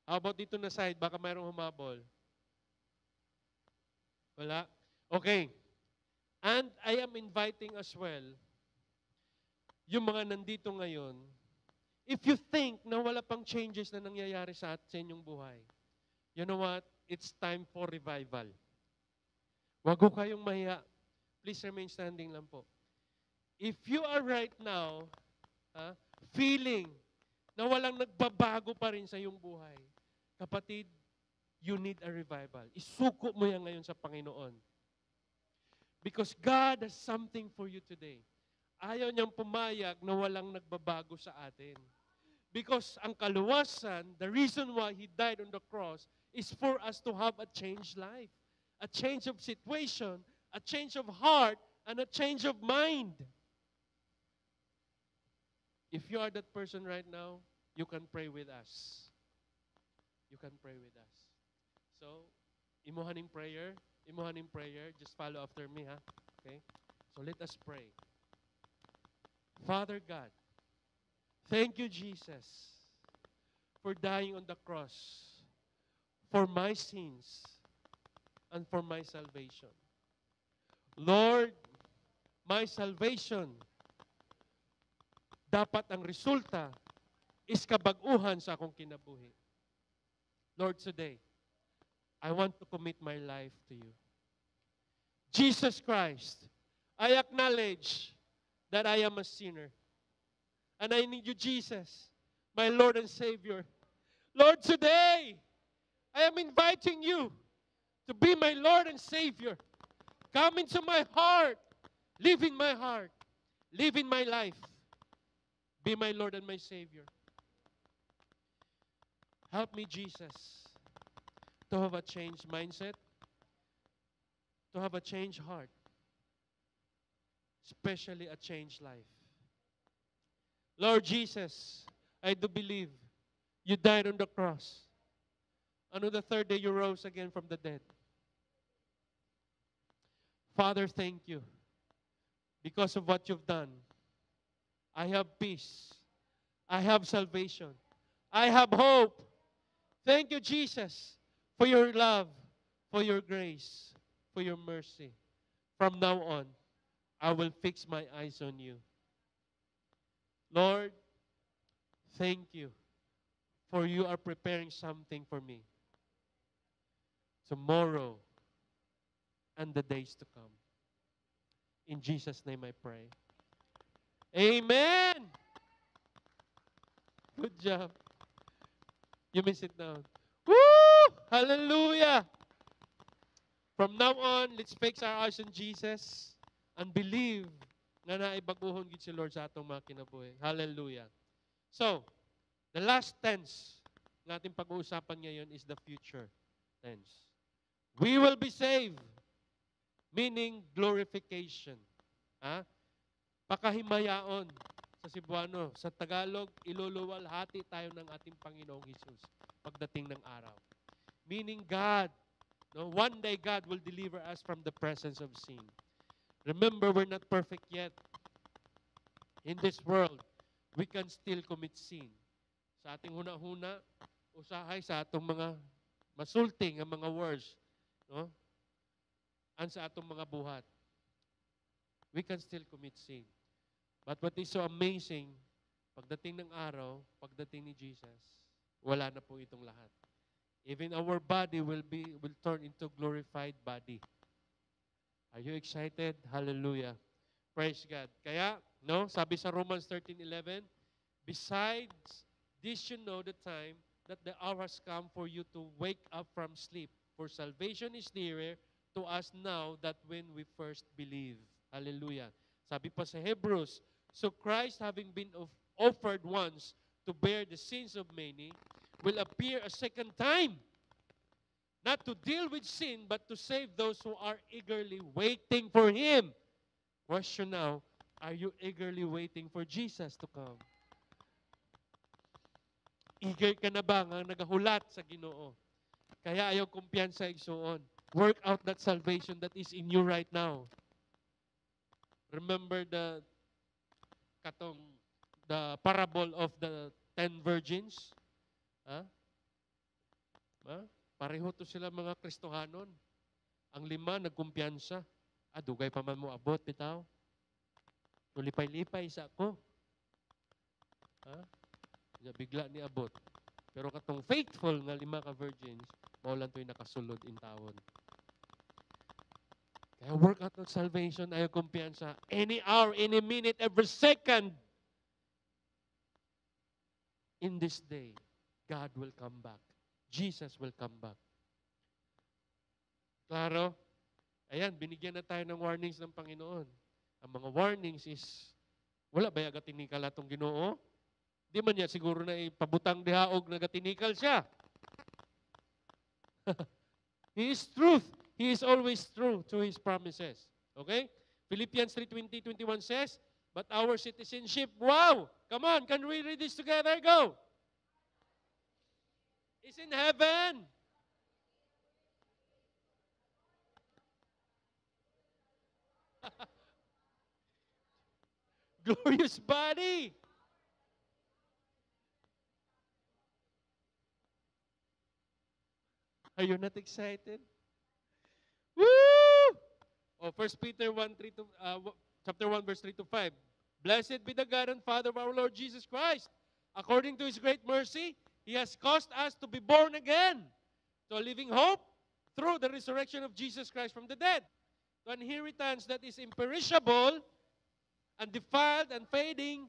How about dito na side? Baka mayroong humabol. Wala? Okay. And I am inviting as well yung mga nandito ngayon, if you think na wala pang changes na nangyayari sa inyong buhay, you know what? It's time for revival. Wag ko kayong mahiya. Please remain standing lang po. If you are right now feeling na walang nagbabago pa rin sa iyong buhay, kapatid, you need a revival. Isuko mo yan ngayon sa Panginoon. Because God has something for you today. Ayaw niyang pumayag na walang nagbabago sa atin. Because ang kaluwasan, the reason why He died on the cross is for us to have a changed life. A change of situation, a change of heart, and a change of mind. If you are that person right now, you can pray with us. You can pray with us. So, imuhaning prayer. Just follow after me, ha? Okay? So let us pray. Father God, thank you, Jesus, for dying on the cross for my sins and for my salvation. Lord, my salvation, dapat ang resulta is kabag-uhan sa akong kinabuhi. Lord, today, I want to commit my life to you. Jesus Christ, I acknowledge that I am a sinner. And I need you, Jesus, my Lord and Savior. Lord, today, I am inviting you to be my Lord and Savior. Come into my heart. Live in my heart. Live in my life. Be my Lord and my Savior. Help me, Jesus, to have a changed mindset, to have a changed heart, especially a changed life. Lord Jesus, I do believe you died on the cross. And on the third day, you rose again from the dead. Father, thank you. Because of what you've done, I have peace. I have salvation. I have hope. Thank you, Jesus, for your love, for your grace, for your mercy. From now on, I will fix my eyes on you. Lord, thank you, for you are preparing something for me tomorrow and the days to come. In Jesus' name I pray. Amen! Good job. You may sit down. Woo! Hallelujah! From now on, let's fix our eyes on Jesus and believe na naibaguhon gid si Lord sa atong mga kinabuhi. Hallelujah. So, the last tense na ating pag-uusapan ngayon is the future tense. We will be saved, meaning glorification. Ha? Pakahimayaon sa Cebuano. Sa Tagalog, iluluwalhati tayo ng ating Panginoong Hesus pagdating ng araw. Meaning God, no, one day God will deliver us from the presence of sin. Remember, we're not perfect yet. In this world, we can still commit sin. Sa ating huna-huna, usahay sa atong mga masulting ang mga words, no? And sa atong mga buhat. We can still commit sin. But what is so amazing, pagdating ng araw, pagdating ni Jesus, wala na po itong lahat. Even our body will turn into glorified body. Are you excited? Hallelujah. Praise God. Kaya, no, sabi sa Romans 13:11, besides this you know the time that the hour has come for you to wake up from sleep. For salvation is nearer to us now than when we first believed. Hallelujah. Sabi pa sa Hebrews, so Christ having been offered once to bear the sins of many, will appear a second time, not to deal with sin, but to save those who are eagerly waiting for Him. Question now, are you eagerly waiting for Jesus to come? Eager ka na ba nga nagahulat sa Ginoo? Kaya ayaw kumpiyansa igsuon. Work out that salvation that is in you right now. Remember the parable of the 10 virgins? Ha? Ha? Pareho to sila mga Kristohanon. Ang 5 nagkumpiyansa. Dugay pa man mo abot, bitaw. Tulipay-lipay sa ako. Ha? Bigla ni abot. Pero katong faithful nga 5 ka virgins, maulan to'y nakasulod in tawon. Kaya work out of salvation, ayaw kumpiyansa. Any hour, any minute, every second, in this day, God will come back. Jesus will come back. Klaro? Ayan, binigyan na tayo ng warnings ng Panginoon. Ang mga warnings is, wala ba yung gatinikal atong Ginoo? Di man niya siguro na ipabutang dihaog na gatinikal siya. He is truth. He is always true to His promises. Okay? Philippians 3:20-21 says, but our citizenship, wow! Come on, can we read this together? Go! Is in heaven. Glorious body. Are you not excited? Woo! Oh, 1 Peter 1:3 to chapter 1 verse 3 to 5. Blessed be the God and Father of our Lord Jesus Christ. According to His great mercy, He has caused us to be born again to a living hope through the resurrection of Jesus Christ from the dead, to an inheritance that is imperishable, undefiled, and fading,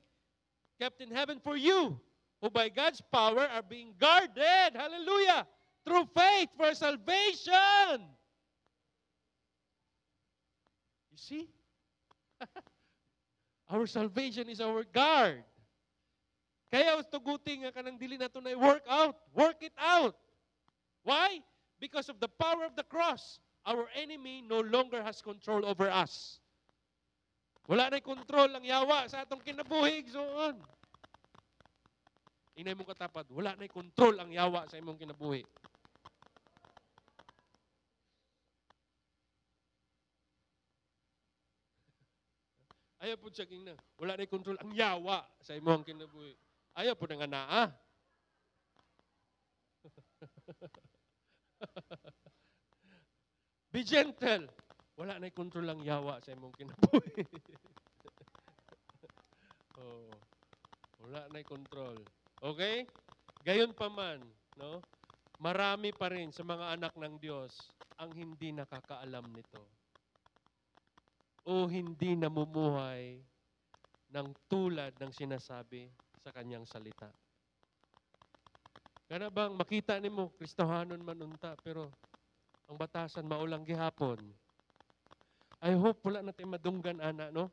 kept in heaven for you, who by God's power are being guarded, hallelujah, through faith for salvation. You see? Our salvation is our guard. Kaya tuguting nga kanang dili nato na work out. Work it out. Why? Because of the power of the cross. Our enemy no longer has control over us. Wala na'y control ang yawa sa atong kinabuhi. Igsoon. Inay mong katapat, wala na'y control ang yawa sa imong kinabuhi. Ayaw po siya na, wala na'y control ang yawa sa imong kinabuhi. Ayaw po na nga naa. Be gentle. Wala na'y control ang yawa sa imong kinabuhi. Oh, wala na'y control. Okay? Gayon pa man, no? Marami pa rin sa mga anak ng Diyos ang hindi nakakaalam nito. O hindi namumuhay ng tulad ng sinasabi sa kanyang salita. Kana bang makita nimo Kristohanon man unta pero ang batasan maulang gihapon. I hope wala natin madunggan ana, no?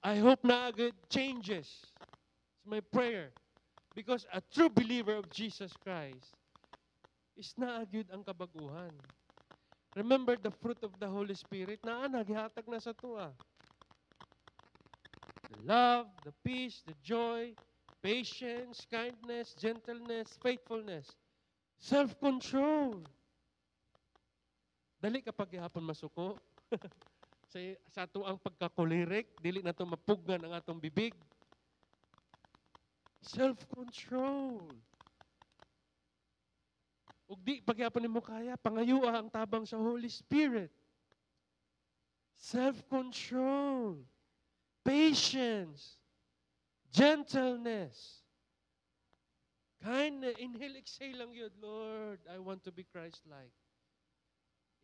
I hope na agad changes. It's my prayer. Because a true believer of Jesus Christ is na agad ang kabaguhan. Remember the fruit of the Holy Spirit na gihatag na sa tuwa. The love, the peace, the joy, patience, kindness, gentleness, faithfulness, self-control. Dali kapag gihapon masuko. sa ato ang pagkakulirik, dili na to mapugnan ang atong bibig. Self-control. Ug di pagyapon nimo kaya pangayua ang tabang sa Holy Spirit. Self-control. Patience, gentleness, kindness. Inhale, exhale lang yun. Lord, I want to be Christ-like.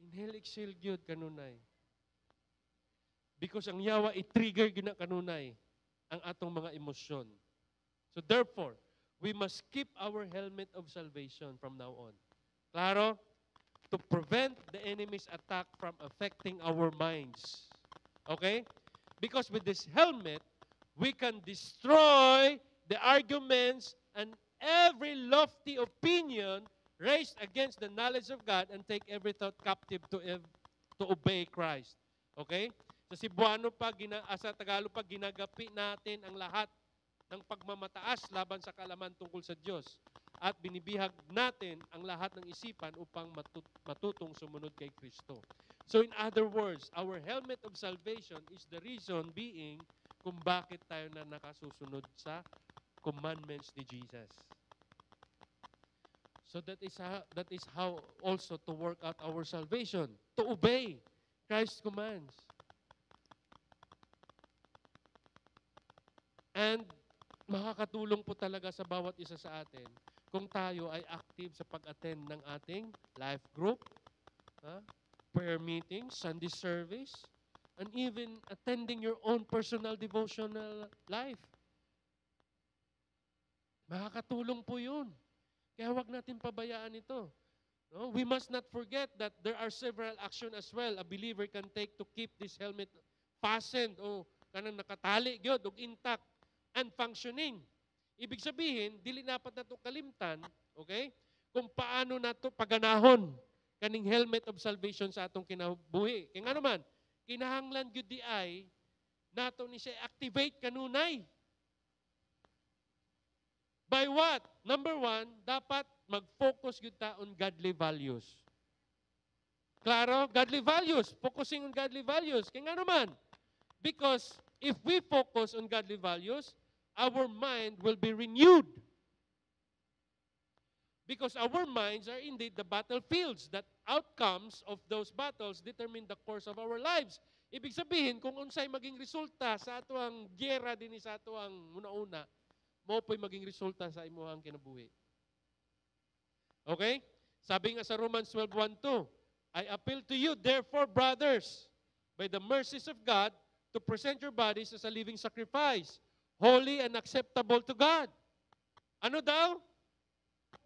Inhale, exhale yun, kanunay. Because ang yawa, i-trigger yun na kanunay ang atong mga emosyon. So therefore, we must keep our helmet of salvation from now on. Klaro? To prevent the enemy's attack from affecting our minds. Okay? Because with this helmet, we can destroy the arguments and every lofty opinion raised against the knowledge of God and take every thought captive to obey Christ. Okay? Sa Cebuano pa, sa Tagalog pa, ginagapi natin ang lahat ng pagmamataas laban sa kaalaman tungkol sa Diyos. At binibihag natin ang lahat ng isipan upang matutong sumunod kay Kristo. So in other words, our helmet of salvation is the reason being kung bakit tayo na nakasusunod sa commandments ni Jesus. So that is how also to work out our salvation, to obey Christ's commands. And makakatulong po talaga sa bawat isa sa atin kung tayo ay active sa pag-attend ng ating life group, prayer meetings, Sunday service, and even attending your own personal devotional life. Makakatulong po yun. Kaya huwag natin pabayaan ito. No? We must not forget that there are several actions as well a believer can take to keep this helmet fastened o kanang nakatali gyud ug intact and functioning. Ibig sabihin, dili dapat nato kalimtan, okay? Kung paano nato paganahon kaning helmet of salvation sa atong kinabuhi. Kaya nga naman, kinahanglan gyud di ay nato ni siya activate kanunay. By what? Number one, dapat mag-focus gyud ta on godly values. Klaro? Godly values. Focusing on godly values. Kaya nga naman, because if we focus on godly values, our mind will be renewed. Because our minds are indeed the battlefields. That outcomes of those battles determine the course of our lives. Ibig sabihin, kung unsay maging resulta sa ato ang gyera din sa ato ang una-una, mo po'y maging resulta sa imuhang kinabuhi. Okay? Sabi nga sa Romans 12:1-2, I appeal to you, therefore, brothers, by the mercies of God, to present your bodies as a living sacrifice, holy and acceptable to God. Ano daw?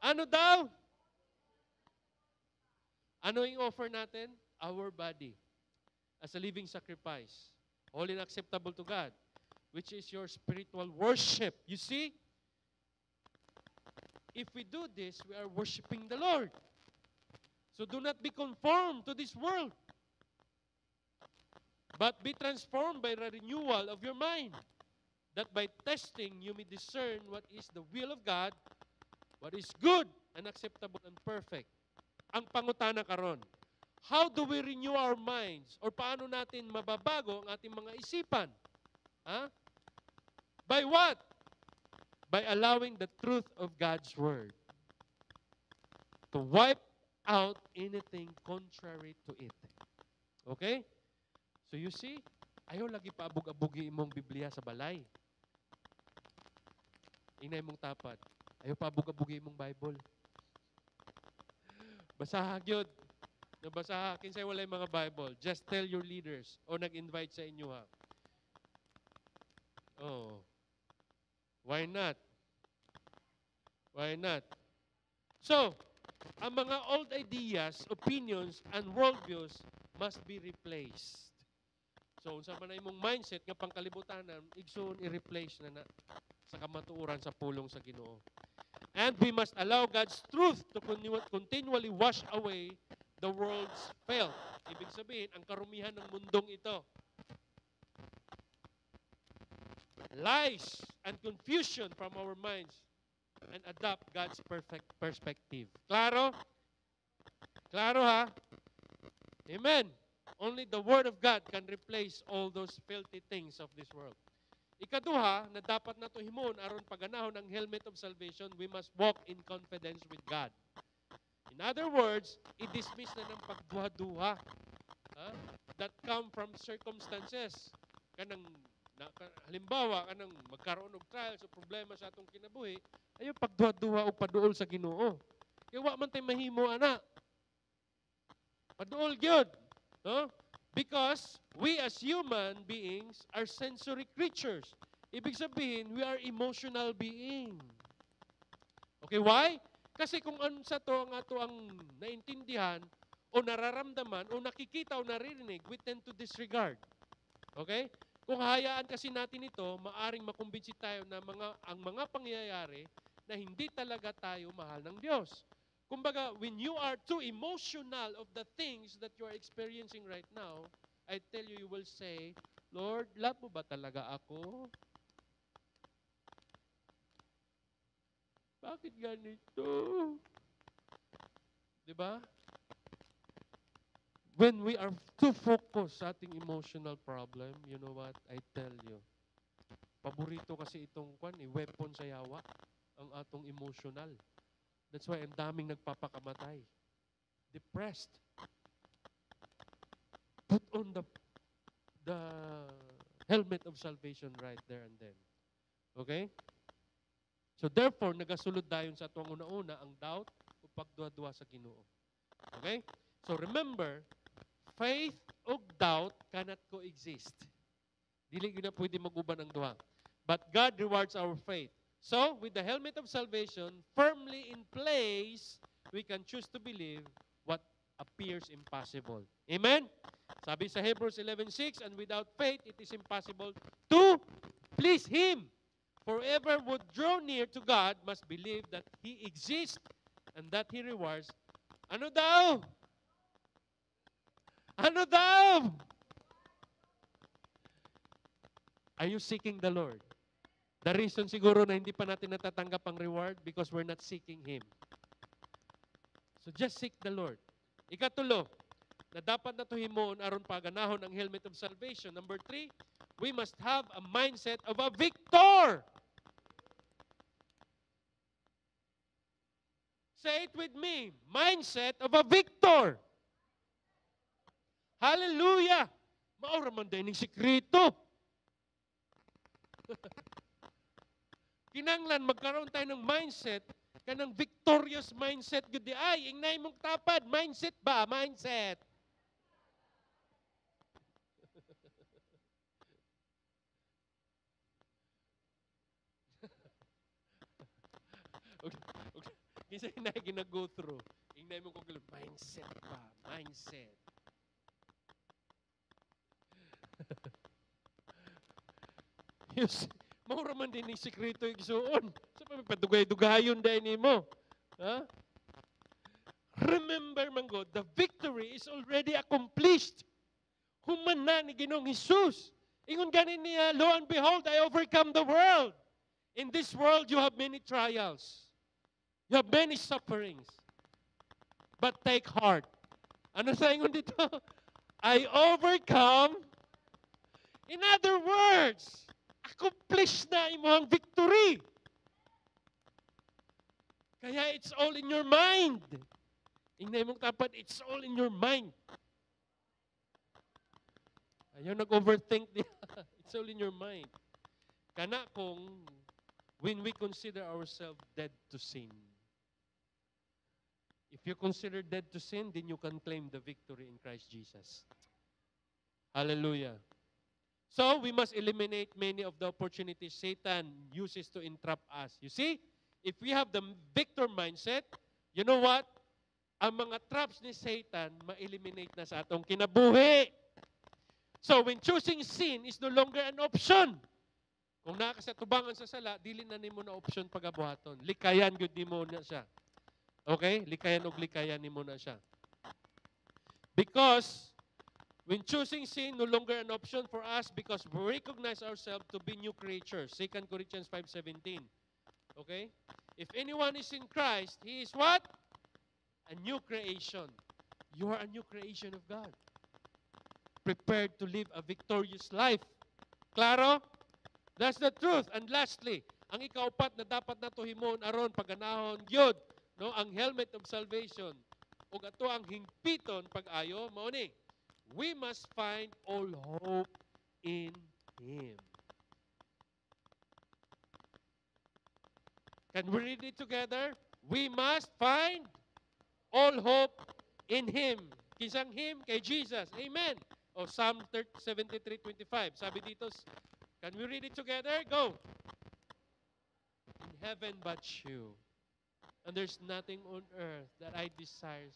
Ano daw? Ano yung offer natin? Our body as a living sacrifice, holy and acceptable to God, which is your spiritual worship. You see? If we do this, we are worshiping the Lord. So do not be conformed to this world, but be transformed by the renewal of your mind, that by testing you may discern what is the will of God, what is good and acceptable and perfect. Ang pangutana karon, how do we renew our minds? Or paano natin mababago ang ating mga isipan? By what? By allowing the truth of God's Word to wipe out anything contrary to it. Okay? So you see, ayaw lagi pa abog-abugi imong Biblia sa balay. Inay mong tapat. Ayaw pa abog-abugi imong Bible. Basaha gyud. Nabasaha kinsay walay mga Bible. Just tell your leaders o nag-invite sa inyo ha. Oh. Why not? Why not? So, ang mga old ideas, opinions, and worldviews must be replaced. So, unsa man na imong mindset nga pangkalibutanan, igsoon i-replace na sa kamatuoran sa pulong sa Ginoo. And we must allow God's truth to continually wash away the world's filth. Ibig sabihin, ang karumihan ng mundong ito, lies and confusion from our minds, and adopt God's perfect perspective. Klaro? Klaro ha? Amen. Only the Word of God can replace all those filthy things of this world. Ikaduha, na dapat nato himon aron paganahon ang helmet of salvation, we must walk in confidence with God. In other words, i-dismiss na ng pagduha-duha that come from circumstances. Halimbawa, kanang magkaroon og trials o problema sa atong kinabuhi, ayo pagduha-duha o paduol sa Ginoo. Kaya wa man tay mahimo ana. Paduol gyud, no? Because we as human beings are sensory creatures. Ibig sabihin, we are emotional being. Okay, why? Kasi kung ano sa to ang ato ang naintindihan o nararamdaman o nakikita o naririnig, we tend to disregard. Okay? Kung hayaan kasi natin ito, maaring makumbinsi tayo na ang mga pangyayari na hindi talaga tayo mahal ng Diyos. Kumbaga, when you are too emotional of the things that you are experiencing right now, I tell you, you will say, Lord, love mo ba talaga ako? Bakit ganito? Diba? When we are too focused sa ating emotional problem, you know what? I tell you, paborito kasi itong weapon sa yawa, ang atong emotional. That's why ang daming nagpapakamatay. Depressed. Put on the helmet of salvation right there and then. Okay? So therefore, nagasulod dayon sa atong una-una ang doubt o pagduwa-duwa sa Ginoo. Okay? So remember, faith o doubt cannot coexist. Dili gyud na pwede maguban ang duha. But God rewards our faith. So, with the helmet of salvation firmly in place, we can choose to believe what appears impossible. Amen? Sabi sa Hebrews 11:6, and without faith, it is impossible to please Him. For whoever would draw near to God must believe that He exists and that He rewards. Ano daw? Ano daw? Are you seeking the Lord? The reason siguro na hindi pa natin natatanggap ang reward because we're not seeking Him. So just seek the Lord. Ikatulo, na dapat na tuhimon aron paganahon ang helmet of salvation. Number 3, we must have a mindset of a victor. Say it with me. Mindset of a victor. Hallelujah! Maura man din ng sikreto. Kinanglan magkaroon tayo ng mindset, kanang victorious mindset gud di ay ingnay mong tapad, mindset ba? Mindset. Okay. Kinsa inay gina-go through. Ingnay mo kog mindset ba? Mindset. Yes. Maura man din ni sikreto igsuon. Sa padugay-dugayon dahil nimo. Ha? Remember man God, the victory is already accomplished. Human na ni Ginoong Hesus. Ingon ganin niya, lo and behold, I overcome the world. In this world, you have many trials. You have many sufferings. But take heart. Ano sa ingon dito? I overcome. In other words, accomplish na imong victory. Kaya it's all in your mind. Ingnay mong tapat, it's all in your mind. Ayaw nag-overthink niya. It's all in your mind. Kana kung when we consider ourselves dead to sin. If you consider dead to sin, then you can claim the victory in Christ Jesus. Hallelujah. So, we must eliminate many of the opportunities Satan uses to entrap us. You see, if we have the victor mindset, you know what? Ang mga traps ni Satan, ma-eliminate na sa atong kinabuhi. So, when choosing sin is no longer an option. Kung nakasatubangan sa sala, dili na nimo na option pagabuhaton. Likayan gyud nimo na siya. Okay? Likayan og likayan nimo na siya. Because when choosing sin, no longer an option for us because we recognize ourselves to be new creatures. 2 Corinthians 5:17. Okay? If anyone is in Christ, he is what? A new creation. You are a new creation of God. Prepared to live a victorious life. Claro? That's the truth. And lastly, ang ikaupat na dapat nato himon aron paganahon gyud, no, ang helmet of salvation. Ug ato ang hingpiton pag-ayo mao ni. We must find all hope in Him. Can we read it together? We must find all hope in Him. Kisang Him? Kay Jesus. Amen. O Psalm 73:25. Sabi dito, can we read it together? Go. In heaven but you. And there's nothing on earth that I desire.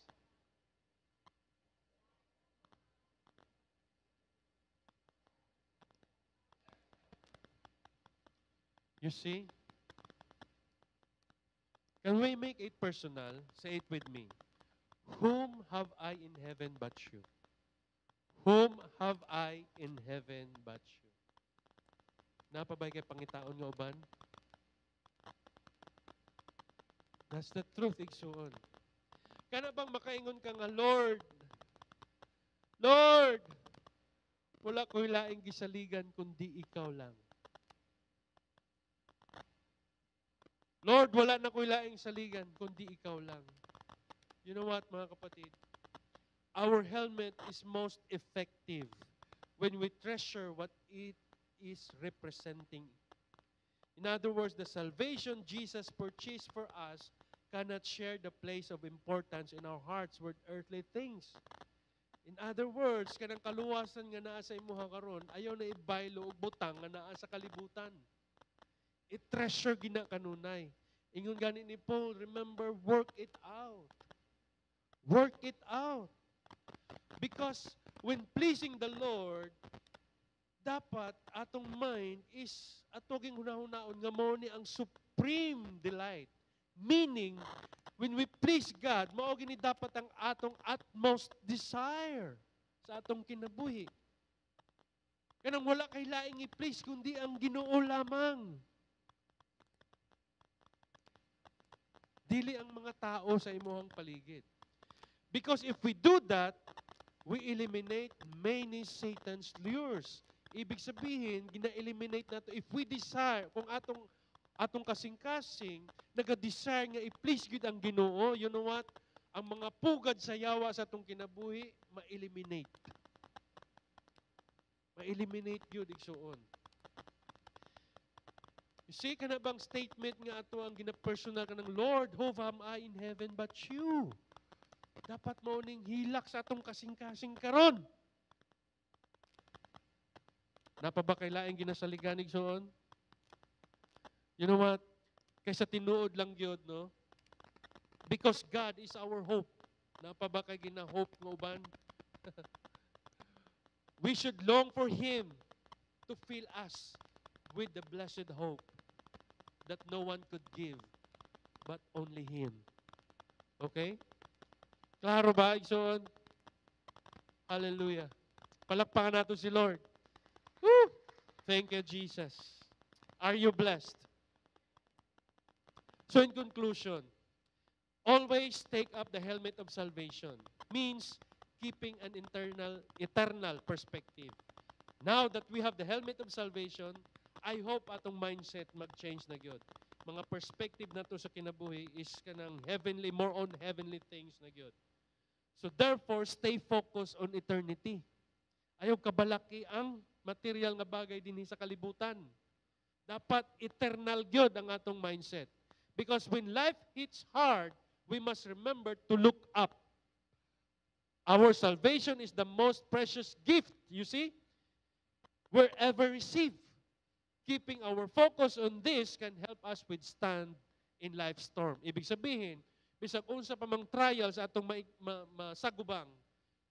You see? Can we make it personal? Say it with me. Whom have I in heaven but you? Whom have I in heaven but you? Napabay kay pangitaon nga uban? That's the truth, igsuon. Kana bang makaingon ka nga, Lord, Lord, wala ko'y laing gisaligan kundi ikaw lang. Lord, wala na ko'y laing saligan kundi ikaw lang. You know what, mga kapatid? Our helmet is most effective when we treasure what it is representing. In other words, the salvation Jesus purchased for us cannot share the place of importance in our hearts with earthly things. In other words, kanang kaluwasan nga naa sa imuha karon, ayaw na ibaylo og butang nga naa sa kalibutan. I-treasure gina kanunay. Ingon gani ni Paul, remember, work it out. Work it out. Because when pleasing the Lord, dapat atong mind is atoging hunahunahon nga mao ni ang supreme delight. Meaning, when we please God, mao gini dapat ang atong utmost desire sa atong kinabuhi. Kanang wala kay laing i-please kundi ang Ginoo lamang. Dili ang mga tao sa imuhang paligid. Because if we do that, we eliminate many Satan's lures. Ibig sabihin, gina-eliminate nato if we desire, kung atong kasing-kasing, naga-desire nga i-please gid ang Ginoo, you know what? Ang mga pugad sa yawa sa atong kinabuhi, ma-eliminate. Ma-eliminate yun, igsuon. You see, ka na bang statement nga ato ang gina-personal ka ng Lord, who am I in heaven but you? Dapat mo ning hilak sa atong kasing-kasing karon. Napaba kay laing ginasaliganig soon? You know what? Kaysa tinuod lang gyud, no? Because God is our hope. Napaba kay gina-hope nga uban? We should long for Him to fill us with the blessed hope that no one could give but only Him. Okay? Klaro ba, Igsoon? Hallelujah. Palakpakan natin si Lord. Woo! Thank you, Jesus. Are you blessed? So in conclusion, always take up the helmet of salvation. Means keeping an eternal perspective. Now that we have the helmet of salvation, I hope atong mindset mag-change na gyud. Mga perspective nato sa kinabuhi is kanang heavenly, more on heavenly things na gyud. So therefore, stay focused on eternity. Ayaw kabalaki ang material nga bagay dinhi sa kalibutan. Dapat eternal gyud ang atong mindset. Because when life hits hard, we must remember to look up. Our salvation is the most precious gift, you see, we're ever received. Keeping our focus on this can help us withstand in life storm. Ibig sabihin, bisag unsa pa mang trials atong masagubang,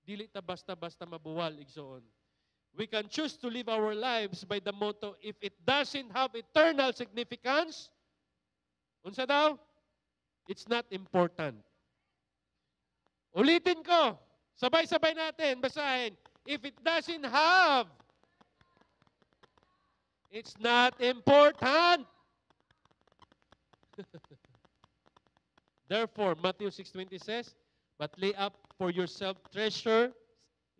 dili ta basta-basta mabuwal igsoon. We can choose to live our lives by the motto, if it doesn't have eternal significance, unsa daw? It's not important. Ulitin ko, sabay-sabay natin, basahin. If it doesn't have, it's not important. Therefore, Matthew 6:20 says, but lay up for yourself treasure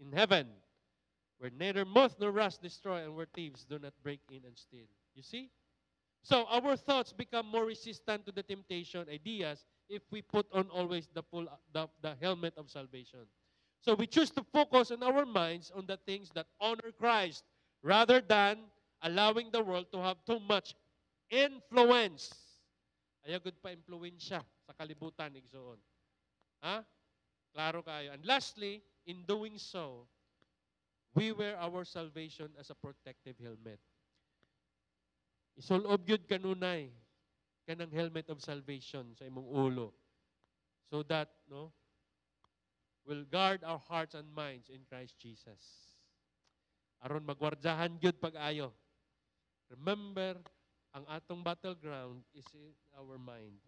in heaven, where neither moth nor rust destroy, and where thieves do not break in and steal. You see? So, our thoughts become more resistant to the temptation ideas if we put on always the helmet of salvation. So, we choose to focus in our minds on the things that honor Christ rather than allowing the world to have too much influence. Ayaw gud pa impluwensya sa kalibutan, igsoon. Ha? Klaro kayo. And lastly, in doing so, we wear our salvation as a protective helmet. Isulob yun kanunay, kanang helmet of salvation sa imong ulo. So that, no, will guard our hearts and minds in Christ Jesus. Aron magwardyahan yun pag-ayo. Remember, ang atong battleground is in our mind.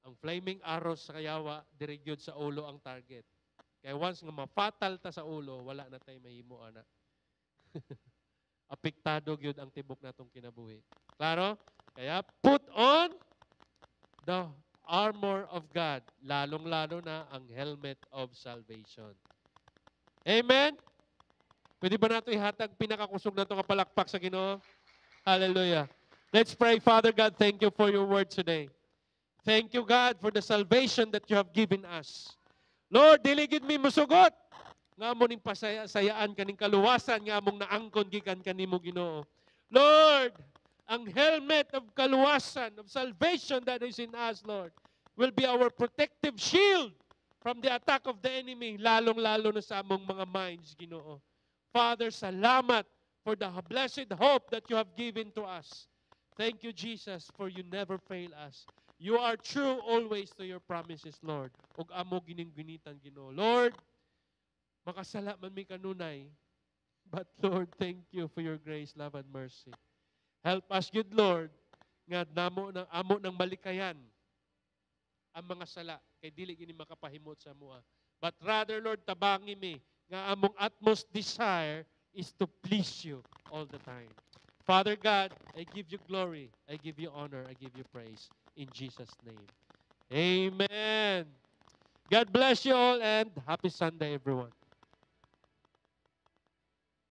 Ang flaming arrows sa kayawa, dirigyod sa ulo ang target. Kaya once nga mafatal ta sa ulo, wala na tayo mahimo, ana. Apektado gyud ang tibok natong kinabuhi. Klaro? Kaya put on the armor of God, lalong-lalo na ang helmet of salvation. Amen? Pwede ba nato ihatag pinakakusog na itong kapalakpak sa Ginoo? Hallelujah. Let's pray. Father God, thank you for your word today. Thank you, God, for the salvation that you have given us. Lord, diligid mi musugot. Nga mo ning pasayaan kaning kaluwasan, nga mong naangkon gikan kanimo Ginoo. Lord, ang helmet of kaluwasan, of salvation that is in us, Lord, will be our protective shield from the attack of the enemy, lalong-lalo na sa among mga minds, Ginoo. Father, salamat for the blessed hope that you have given to us. Thank you, Jesus, for you never fail us. You are true always to your promises, Lord. Ug amo gining-ginitan, Ginoo. Lord, makasala man mi kanunay, but Lord, thank you for your grace, love, and mercy. Help us, good Lord, nga amo ng malikayan ang mga sala, kay dili gini makapahimot sa mua. But rather, Lord, tabangi mi, nga among utmost desire is to please you all the time. Father God, I give you glory, I give you honor, I give you praise. In Jesus' name. Amen. God bless you all and happy Sunday, everyone.